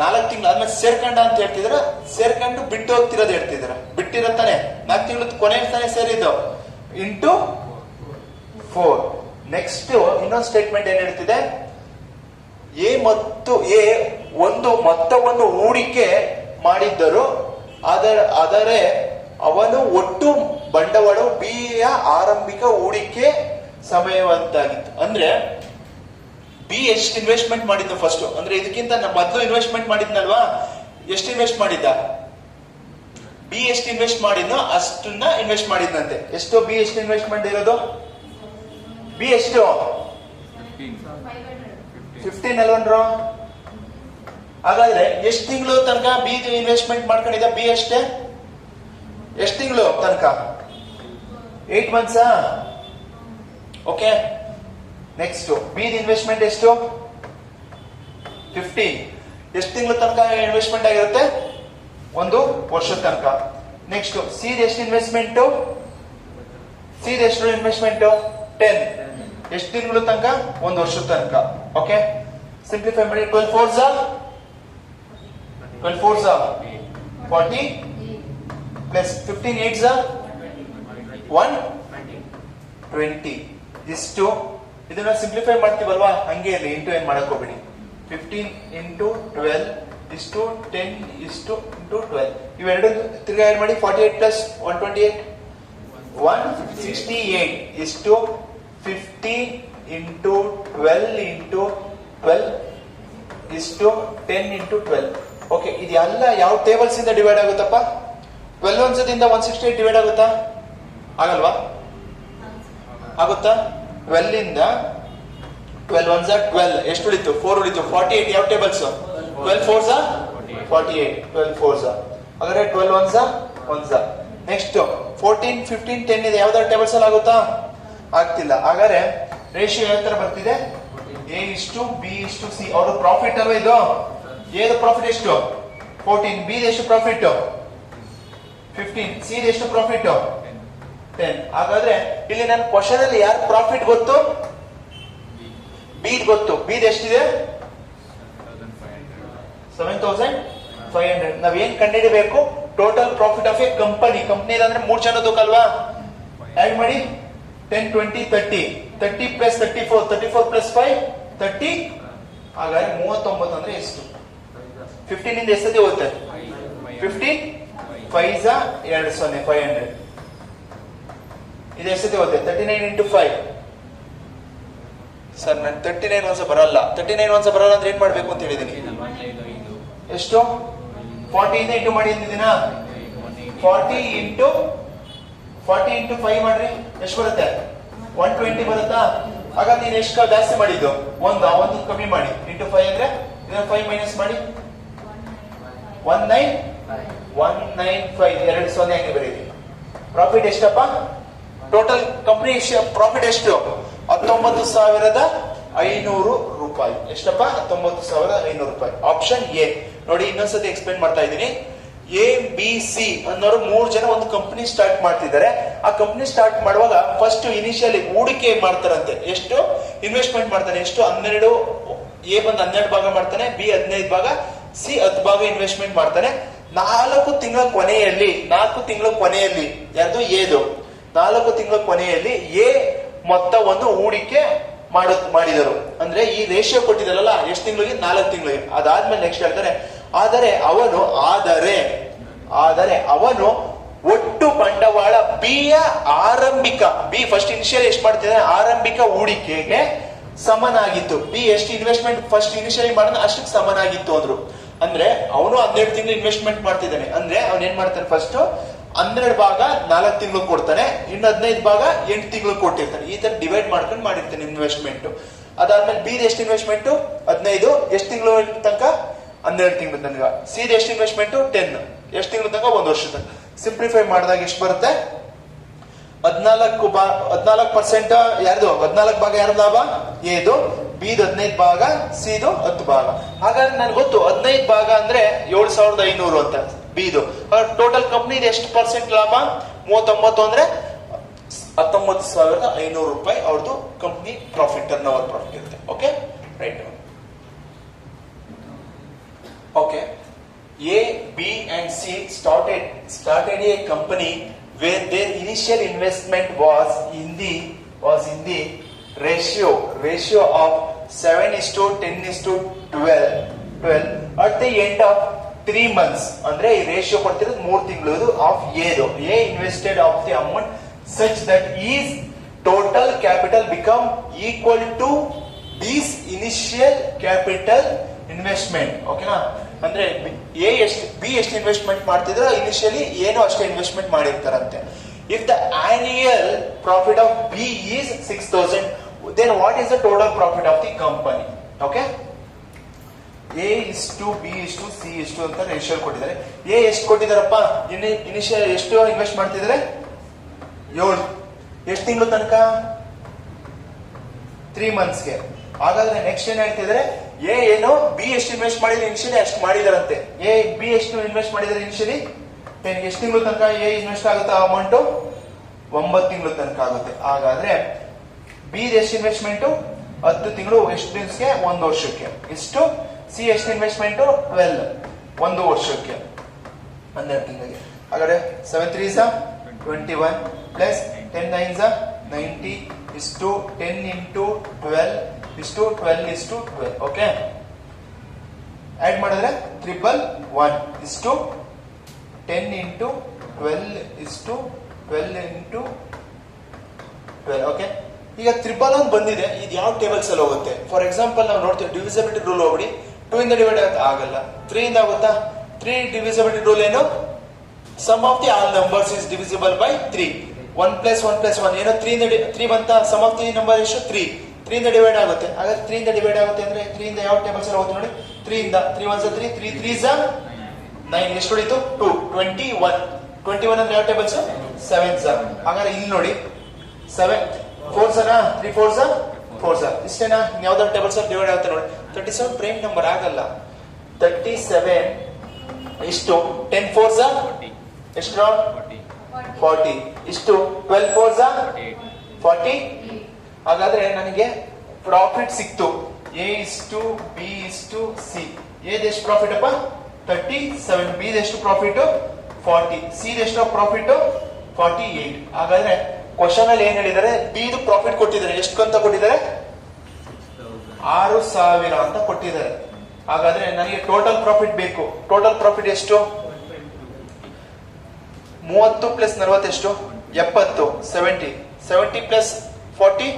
4 ತಿಂಗಳು ಆದ್ಮೇಲೆ ಸೇರ್ಕೊಂಡ ಅಂತ ಹೇಳ್ತಿದಾರ, ಸೇರ್ಕೊಂಡು ಬಿಟ್ಟು ಹೋಗ್ತಿರೋದು ಹೇಳ್ತಿದಾರ. ಬಿಟ್ಟಿರತ್ತಾನೆ 4 ತಿಂಗಳು ಕೊನೆ ಇರ್ತಾನೆ ಸೇರಿದ್ದು ಇಂಟು 4. ನೆಕ್ಸ್ಟ್ ಇನ್ನೊಂದು ಸ್ಟೇಟ್ಮೆಂಟ್ ಏನ್ ಹೇಳ್ತಿದೆ? ಎ ಮೊತ್ತವನ್ನು ಹೂಡಿಕೆ ಮಾಡಿದ್ದರು, ಆದರೆ ಅವನು ಒಟ್ಟು ಬಂಡವಾಳ ಬಿಯ ಆರಂಭಿಕ ಹೂಡಿಕೆ ಸಮಯವಂತಾಗಿತ್ತು. ಅಂದ್ರೆ ಬಿ ಎಷ್ಟು ಇನ್ವೆಸ್ಟ್ಮೆಂಟ್ ಮಾಡಿದ್ದು ಫಸ್ಟ್ ಅಂದ್ರೆ ಇದಕ್ಕಿಂತ ಮೊದಲು ಇನ್ವೆಸ್ಟ್ಮೆಂಟ್ ಮಾಡಿದ್ನಲ್ವಾ? ಎಷ್ಟು ಇನ್ವೆಸ್ಟ್ ಮಾಡಿದ್ದ? ಬಿ ಎಷ್ಟು ಇನ್ವೆಸ್ಟ್ ಮಾಡಿದ್ನೋ ಅಷ್ಟನ್ನ ಇನ್ವೆಸ್ಟ್ ಮಾಡಿದ್ನಂತೆ. ಎಷ್ಟು ಬಿ ಎಷ್ಟು ಇನ್ವೆಸ್ಟ್ಮೆಂಟ್ ಇರೋದು? ಬಿ ಎಷ್ಟು? 15 ಅಲ್ವನ್ರು? ಹಾಗಾದ್ರೆ ಎಷ್ಟು ತಿಂಗಳು ತನಕ ಬಿ ಇನ್ವೆಸ್ಟ್ಮೆಂಟ್ ಮಾಡ್ಕೊಂಡಿದ್ದ? ಬಿ ಅಷ್ಟೇ. ಎಷ್ಟು ತಿಂಗಳು ತನಕ? 8 months. Okay, next B investment ಎಷ್ಟು? 15 ಎಷ್ಟು ತಿಂಗಳ ತನಕ ಇನ್ವೆಸ್ಟ್ಮೆಂಟ್ ಆಗಿರುತ್ತೆ? ಒಂದು ವರ್ಷದ ತನಕ. ನೆಕ್ಸ್ಟ್ ಸಿ ಎಷ್ಟು ಇನ್ವೆಸ್ಟ್ಮೆಂಟ್? ಸಿ ಎಷ್ಟು ಇನ್ವೆಸ್ಟ್ಮೆಂಟ್? 10 ಎಷ್ಟು ತಿಂಗಳ ತನಕ? ಒಂದು ವರ್ಷದ ತನಕ. ಓಕೆ, ಸಿಂಪ್ಲಿಫೈ ಮಾಡಿ. 12 4s 40 ಪ್ಲಸ್ 15 8s 120 ಇಷ್ಟು. ಇದನ್ನ ಸಿಂಪ್ಲಿಫೈ ಮಾಡ್ತೀವಲ್ವಾ, ಹಂಗೆ ಇರಲಿ, ಇಂಟು ಏನ್ ಮಾಡಕ್ ಹೋಗ್ಬೇಡಿ. 15 ಇಂಟು 12 ಇಷ್ಟು 10 ಇಷ್ಟು ಇಂಟು 12 ಇವೆರಡು ತಿರ್ಗಾ ಏನ್ ಮಾಡಿ. 48 ಪ್ಲಸ್ 128 168 ಇಷ್ಟು 50 ಇಂಟು 12 ಇಂಟು 12 ಇಷ್ಟು 10 ಇಂಟು 12. ಓಕೆ, ಇದೆಲ್ಲ ಯಾವ ಟೇಬಲ್ಸ್ ಇಂದ ಡಿವೈಡ್ ಆಗುತ್ತಪ್ಪ? 12 ಒಂದ್ಸದಿಂದ 168 ಡಿವೈಡ್ ಆಗುತ್ತಾ? ಆಗಲ್ವಾ? ಆಗುತ್ತಾ? 12 ಇಂದ 12 1s 12 ಎಷ್ಟು ಉಳಿತು? 4 ಉಳಿತು. 48 ಯಾವ ಟೇಬಲ್ಸ್? 12 4s 48 12 4s. ಹಾಗಾದ್ರೆ 12 1s 1s. ನೆಕ್ಸ್ಟ್ 14 15 10 ಇದೆ, ಯಾವ್ದಾದ್ರು ಟೇಬಲ್ಸ್ ಅಲ್ಲಿ ಆಗುತ್ತಾ? ಆಗ್ತಿಲ್ಲ. ಹಾಗಾದ್ರೆ ರೇಷಿಯೋ ಯಾವ ತರ ಬರ್ತಿದೆ? ಎ ಇಷ್ಟು ಬಿ ಇಷ್ಟು ಸಿ. ಅವ್ರ ಪ್ರಾಫಿಟ್ ಅಲ್ವಾ ಇದು? ಎದು ಪ್ರಾಫಿಟ್ ಎಷ್ಟು? 14. ಬಿ ಎಷ್ಟು ಪ್ರಾಫಿಟ್? 15. ಸಿ ಎಷ್ಟು ಪ್ರಾಫಿಟ್? 10. ಹಾಗಾದ್ರೆ ಇಲ್ಲಿ ನನ್ನ ಕ್ವಶನ್ ಅಲ್ಲಿ ಯಾರು ಪ್ರಾಫಿಟ್ ಗೊತ್ತು? ಬಿ ಗೊತ್ತು. ಬಿ ಎಷ್ಟಿದೆ? 7500. ನಾವೇನ್ ಕಂಡುಹಿಡಬೇಕು? Total profit of a company. Company ಅಂದ್ರೆ 3 ಜನದಕ್ಕಲ್ವಾ? ಆಡ್ ಮಾಡಿ. 10 20 30 30 ಪ್ಲಸ್ 34 34 ಪ್ಲಸ್ 5 30. ಹಾಗಾದ್ರೆ 39 ಅಂದ್ರೆ ಎಷ್ಟು? 15 ಇಂದ ಎಷ್ಟೇ ಹೋಗುತ್ತೆ? 15 5s 20 500. ಇದು ಎಷ್ಟೇ ಹೋಗುತ್ತೆ? 39 ಇಂಟು 5. ಸರ್ ನನ್ 39 ಒಂದ್ಸ ಬರಲ್ಲ. 39 ಒಂದ್ಸ ಬರಲ್ಲ ಅಂದ್ರೆ ಏನ್ ಮಾಡ್ಬೇಕು ಅಂತ ಹೇಳಿದೀನಿ. ಎಷ್ಟು? 40 ಇಂದ ಇಂಟು ಮಾಡಿ ಅಂದಿದ್ದೀನಾ? 40 ಇಂಟು 5 ಮಾಡ್ರಿ. ಎಷ್ಟು ಬರುತ್ತೆ? 120 ಬರುತ್ತಾ? ಆಗ ನೀನ್ ಎಷ್ಟು ಜಾಸ್ತಿ ಮಾಡಿದ್ದು? ಒಂದು ಕಮ್ಮಿ ಮಾಡಿ. ಇಂಟು 5 ಅಂದ್ರೆ ಇದನ್ನ 5 ಮೈನಸ್ ಮಾಡಿ. 195 ಎರಡು 0 ಹಂಗೆ ಬರೀರಿ. ಪ್ರಾಫಿಟ್ ಎಷ್ಟಪ್ಪ? ಟೋಟಲ್ ಕಂಪನಿ ಪ್ರಾಫಿಟ್ ಎಷ್ಟು? 19,500 ರೂಪಾಯಿ. ಎಷ್ಟಪ್ಪ? 19,500 ರೂಪಾಯಿ. Option A. ನೋಡಿ ಇನ್ನೊಂದ್ಸತಿ ಎಕ್ಸ್ಪ್ಲೇನ್ ಮಾಡ್ತಾ ಇದ್ದೀನಿ. ಎ ಬಿ ಸಿ ಅನ್ನೋರು 3 ಜನ ಒಂದು ಕಂಪನಿ ಸ್ಟಾರ್ಟ್ ಮಾಡ್ತಿದ್ದಾರೆ. ಆ ಕಂಪನಿ ಸ್ಟಾರ್ಟ್ ಮಾಡುವಾಗ ಫಸ್ಟ್ ಇನಿಷಿಯಲಿ ಹೂಡಿಕೆ ಮಾಡ್ತಾರಂತೆ. ಎಷ್ಟು ಇನ್ವೆಸ್ಟ್ಮೆಂಟ್ ಮಾಡ್ತಾನೆ? ಎಷ್ಟು? 12. ಎ ಬಂದು 12 ಭಾಗ ಮಾಡ್ತಾನೆ, ಬಿ 15 ಭಾಗ, ಸಿ 10 ಭಾಗ ಇನ್ವೆಸ್ಟ್ಮೆಂಟ್ ಮಾಡ್ತಾನೆ. 4 ತಿಂಗಳ ಕೊನೆಯಲ್ಲಿ ಯಾರ್ದು? ಎದು 4 ತಿಂಗಳ ಕೊನೆಯಲ್ಲಿ ಎ ಮೊತ್ತವನ್ನು ಹೂಡಿಕೆ ಮಾಡಿದರು. ಅಂದ್ರೆ ಈ ರೇಷಿಯೋ ಕೊಟ್ಟಿದಲ್ಲ, ಎಷ್ಟು ತಿಂಗಳಿಗೆ? 4 ತಿಂಗಳಿಗೆ. ಅದಾದ್ಮೇಲೆ ನೆಕ್ಸ್ಟ್ ಹೇಳ್ತಾರೆ, ಆದರೆ ಅವನು ಒಟ್ಟು ಬಂಡವಾಳ ಬಿಯ ಆರಂಭಿಕ, ಬಿ ಫಸ್ಟ್ ಇನಿಷಿಯಲ್ ಎಷ್ಟು ಮಾಡ್ತಿದ್ದಾನೆ? ಆರಂಭಿಕ ಹೂಡಿಕೆಗೆ ಸಮನಾಗಿತ್ತು. ಬಿ ಎಷ್ಟು ಇನ್ವೆಸ್ಟ್ಮೆಂಟ್ ಫಸ್ಟ್ ಇನಿಷಿಯಲಿ ಮಾಡಿದ ಅಷ್ಟಕ್ಕೆ ಸಮನಾಗಿತ್ತು ಅಂದ್ರು. ಅಂದ್ರೆ ಅವನು 12 ತಿಂಗಳು ಇನ್ವೆಸ್ಟ್ಮೆಂಟ್ ಮಾಡ್ತಿದ್ದಾನೆ. ಅಂದ್ರೆ ಅವನ್ ಏನ್ ಮಾಡ್ತಾನೆ? ಫಸ್ಟ್ 12 ಭಾಗ 4 ತಿಂಗಳು ಕೊಡ್ತಾನೆ, ಇನ್ನು 15 ಭಾಗ 8 ತಿಂಗಳು ಕೊಟ್ಟಿರ್ತಾನೆ. ಈ ತರ ಡಿವೈಡ್ ಮಾಡ್ಕೊಂಡು ಮಾಡಿರ್ತಾನೆ ಇನ್ವೆಸ್ಟ್ಮೆಂಟ್. ಅದಾದ್ಮೇಲೆ ಬಿ ಎಷ್ಟು ಇನ್ವೆಸ್ಟ್ಮೆಂಟ್? 15. ಎಷ್ಟು ತಿಂಗಳು ತನಕ? 12 ತಿಂಗಳು ತನಕ. ಸಿ ಎಷ್ಟು ಇನ್ವೆಸ್ಟ್ಮೆಂಟ್? 10. ಎಷ್ಟು ತಿಂಗಳು ತನಕ? 1 ವರ್ಷ ತನಕ. ಸಿಂಪ್ಲಿಫೈ ಮಾಡಿದಾಗ ಎಷ್ಟು ಬರುತ್ತೆ? 14% ಯಾರ್ದು? 14 ಭಾಗ ಯಾರ್ದು ಲಾಭ? ಎದು. ಬಿದು 15 ಭಾಗ, ಸಿದು 10 ಭಾಗ. ಹಾಗಾದ್ರೆ ನನ್ಗೆ ಗೊತ್ತು 15 ಭಾಗ ಅಂದ್ರೆ 7,500 ಅಂತ ಬಿದು. ಟೋಟಲ್ ಕಂಪ್ನಿ ಎಷ್ಟು ಪರ್ಸೆಂಟ್ ಲಾಭ? 39 ಅಂದ್ರೆ 19,500 ರೂಪಾಯಿ ಅವ್ರದ್ದು company profit, turnover profit ಇರುತ್ತೆ. Okay, right. Okay, A, B and C started a company where their initial investment was in the ratio of 7:10:12 at the end of 3 months. ಅಂದ್ರೆ ಈ ರೇಷಿಯೋ ಕೊಡ್ತಿರೋದು 3 ತಿಂಗಳು ಆಫ್ ಎದು. A invested of the amount such that his total capital become equal to this initial capital investment. ಓಕೆನಾ? ಅಂದ್ರೆ ಎ ಎಷ್ಟು, ಬಿ ಎಷ್ಟು ಇನ್ವೆಸ್ಟ್ಮೆಂಟ್ ಮಾಡ್ತಿದ್ರು ಇನಿಷಿಯಲಿ, ಏನು ಅಷ್ಟೇ investment ಮಾಡಿರ್ತಾರಂತೆ. If the annual profit of B is 6,000, then what is the total profit of the company? Okay, A is to B is to C is to ಅಂತ ರೇಷಿಯೋ ಕೊಟ್ಟಿದ್ದಾರೆ. ಎ ಎಷ್ಟು ಕೊಟ್ಟಿದಾರಪ್ಪ? ಇನಿಷಿಯಲ್ ಎಷ್ಟು ಇನ್ವೆಸ್ಟ್ ಮಾಡ್ತಿದ್ದಾರೆ? 7. ಎಷ್ಟು ತಿಂಗಳು ತನಕ? 3 ಮಂತ್ಸ್ಗೆ. ಹಾಗಾದ್ರೆ ನೆಕ್ಸ್ಟ್ ಏನ್ ಹೇಳ್ತಿದ್ರೆ ಎ ಏನು ಬಿ ಎಷ್ಟು ಇನ್ವೆಸ್ಟ್ ಮಾಡಿದ್ರೆ ಇನಿಷಿಯಲಿ ಅಷ್ಟು ಮಾಡಿದಾರಂತೆ. ಎ ಬಿ ಎಷ್ಟು ಇನ್ವೆಸ್ಟ್ ಮಾಡಿದ್ರೆ ಇನಿಷಿಯಲಿ ಎಷ್ಟು ತಿಂಗಳು ತನಕ ಎ ಇನ್ವೆಸ್ಟ್ ಆಗುತ್ತೆ ಅಮೌಂಟ್ 9 ತಿಂಗಳು ತನಕ ಆಗುತ್ತೆ. ಹಾಗಾದ್ರೆ ಬಿ ಎಷ್ಟು ಇನ್ವೆಸ್ಟ್ಮೆಂಟ್ 10 ತಿಂಗಳು, ಎಷ್ಟು ದಿವಸಕ್ಕೆ 1 ವರ್ಷಕ್ಕೆ. ಇಷ್ಟು ಸಿ ಎಷ್ಟು ಇನ್ವೆಸ್ಟ್ಮೆಂಟ್ 12 1 ವರ್ಷಕ್ಕೆ 12 ತಿಂಗಳಿಗೆ. ಹಾಗಾದ್ರೆ 7 3s 21 ಪ್ಲಸ್ 10 9s 90 ಇಷ್ಟು 10 into 12 ಇಷ್ಟು 12 ಇಷ್ಟು 12. ಓಕೆ, ಆಡ್ ಮಾಡಿದ್ರೆ 111 ಇಷ್ಟು 10 into 12 ಇಷ್ಟು 12 into 12. ಓಕೆ, ಈಗ 111 ಬಂದಿದೆ. ಇದು ಯಾವ ಟೇಬಲ್ಸ್ ಅಲ್ಲಿ ಹೋಗುತ್ತೆ? ಫಾರ್ ಎಕ್ಸಾಂಪಲ್ ನಾವು ನೋಡ್ತೀವಿ ಡಿವಿಸಿಬಿಲಿಟಿ ರೂಲ್ ಹೋಗ್ಬಿಡಿ. 2 ಇಂದ ಡಿವೈಡ್ ಆಗಲ್ಲ, 3 ಇಂದ ಆಗುತ್ತಾ? 3 ಡಿವಿಸಿಬಿಲಿಟಿ ರೂಲ್ ಏನು? Sum of the all numbers is divisible by 3. 1 + 1 + 1 ಏನೋ 3 ಬಂತ. ಸಮ್ ಆಫ್ ದಿ ನಂಬರ್ ಎಷ್ಟು? 3. 3 ಇಂದ ಡಿವೈಡ್ ಆಗುತ್ತೆ. ಹಾಗಾದ್ರೆ 3 ಇಂದ ಡಿವೈಡ್ ಆಗುತ್ತೆ ಅಂದ್ರೆ 3 ಇಂದ ಯಾವ ಟೇಬಲ್ಸ್ ಅಲ್ಲಿ ಹೋಗುತ್ತೆ ನೋಡಿ? 3 ಇಂದ 3 1s 3 3 3s 9 ಎಷ್ಟು ಉಳಿತು? 2 21. 21 ಅಂದ್ರೆ ಯಾವ ಟೇಬಲ್ಸ್? 7s. ಹಾಗಾದ್ರೆ ಇಲ್ಲಿ ನೋಡಿ 7 4s 3 4s 4s ಇಷ್ಟೇನಾ? ಯಾವ್ದಾದ್ರು ಟೇಬಲ್ಸ್ ಅಲ್ಲಿ ಡಿವೈಡ್ ಆಗುತ್ತೆ ನೋಡಿ. 37 ಪ್ರೈಮ್ ನಂಬರ್ ಆಗಲ್ಲ. 37 ಇಷ್ಟು 10 4s ಎಷ್ಟು? 40 ಇಷ್ಟು 12 4s 40. ಹಾಗಾದ್ರೆ ನನಗೆ ಪ್ರಾಫಿಟ್ ಸಿಕ್ತು. ಎ ಇಷ್ಟು ಬಿ ಇಷ್ಟು ಸಿ. ಎದೆಷ್ಟು ಪ್ರಾಫಿಟ್ ಅಪ್ಪ? 37. ಬಿ ಎಷ್ಟು ಪ್ರಾಫಿಟ್? 40. ಸಿ ಎಷ್ಟು ಪ್ರಾಫಿಟ್? 48. ಹಾಗಾದ್ರೆ ಕ್ವಶನ್ ಅಲ್ಲಿ ಏನ್ ಹೇಳಿದ್ದಾರೆ? ಬಿ ಇದು ಪ್ರಾಫಿಟ್ ಕೊಟ್ಟಿದ್ದಾರೆ. ಎಷ್ಟು ಅಂತ ಕೊಟ್ಟಿದ್ದಾರೆ? 6000 ಅಂತ ಕೊಟ್ಟಿದ್ದಾರೆ. ಹಾಗಾದ್ರೆ ನನಗೆ ಟೋಟಲ್ ಪ್ರಾಫಿಟ್ ಬೇಕು. ಟೋಟಲ್ ಪ್ರಾಫಿಟ್ ಎಷ್ಟು? 30 + 40 ಎಷ್ಟು? 70. 70 70 + 40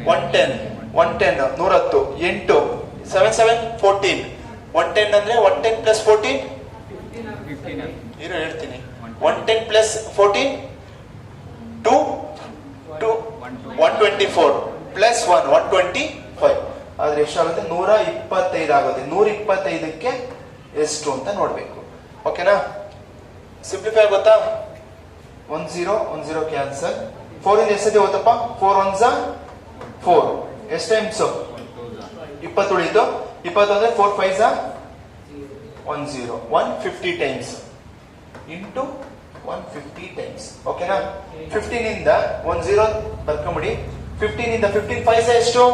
110. 110 110 8 7 7 14. 110 ಅಂದ್ರೆ 110 + 14 ಹೇಳ್ತೀನಿ. 110 + 14 2 124 + 1 125. ಆದ್ರೆ ಎಷ್ಟಾಗುತ್ತೆ? 125 ಆಗುತ್ತೆ. 125ಕ್ಕೆ ಎಷ್ಟು ಅಂತ ನೋಡ್ಬೇಕು. ಓಕೆನಾ? ಸಿಂಪ್ಲಿಫೈ ಆಗುತ್ತಾ? 1 0 1 0 ಕ್ಯಾನ್ಸಲ್. 4 ಇಂದ ಎಷ್ಟು ಹೋಗುತ್ತಪ್ಪ? 4 1s 4. ಎಷ್ಟು ಟೈಮ್ಸ್? 20 ಉಳಿತು. 20 ಅಂದ್ರೆ 4 5s 10 150 ಟೈಮ್ಸ್ ಇಂಟು 150 ಟೈಮ್ಸ್. ಓಕೆನಾ? 15 ಇಂದ 1 0 ಬರ್ಕೊಂಬಿಡಿ. 15 ಇಂದ 15 5s ಎಷ್ಟು?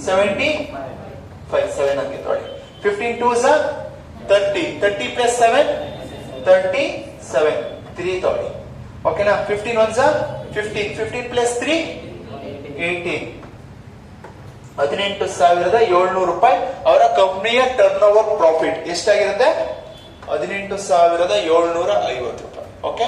75 7 ಹಂಗೆ ತೊಗೊಳ್ಳಿ. 15 2s 30 30 + 7 37 3 ತೊಗೊಳ್ಳಿ. ಓಕೆನಾ? 15 1s 15 15 + 3 18. 18,700 ರೂಪಾಯಿ ಅವರ ಕಂಪನಿಯ ಟರ್ನ್ ಓವರ್ ಪ್ರಾಫಿಟ್ ಎಷ್ಟಾಗಿರುತ್ತೆ? 18,750 ರೂಪಾಯಿ. Okay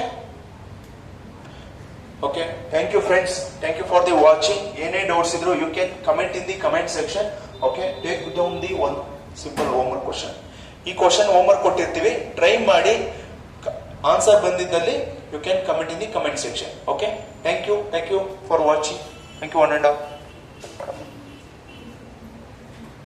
okay, thank you friends. Thank you for the watching. ಏನೇ ಡೌಟ್ಸ್ ಇದ್ರು you can comment in the comment section. Okay, take down the one simple homework question. ಈ ಕ್ವಶನ್ ಹೋಮ್ವರ್ಕ್ ಕೊಟ್ಟಿರ್ತೀವಿ, ಟ್ರೈ ಮಾಡಿ. ಆನ್ಸರ್ ಬಂದಿದ್ದಲ್ಲಿ you can comment in the comment section. Okay, thank you for watching. Thank you 1 and all.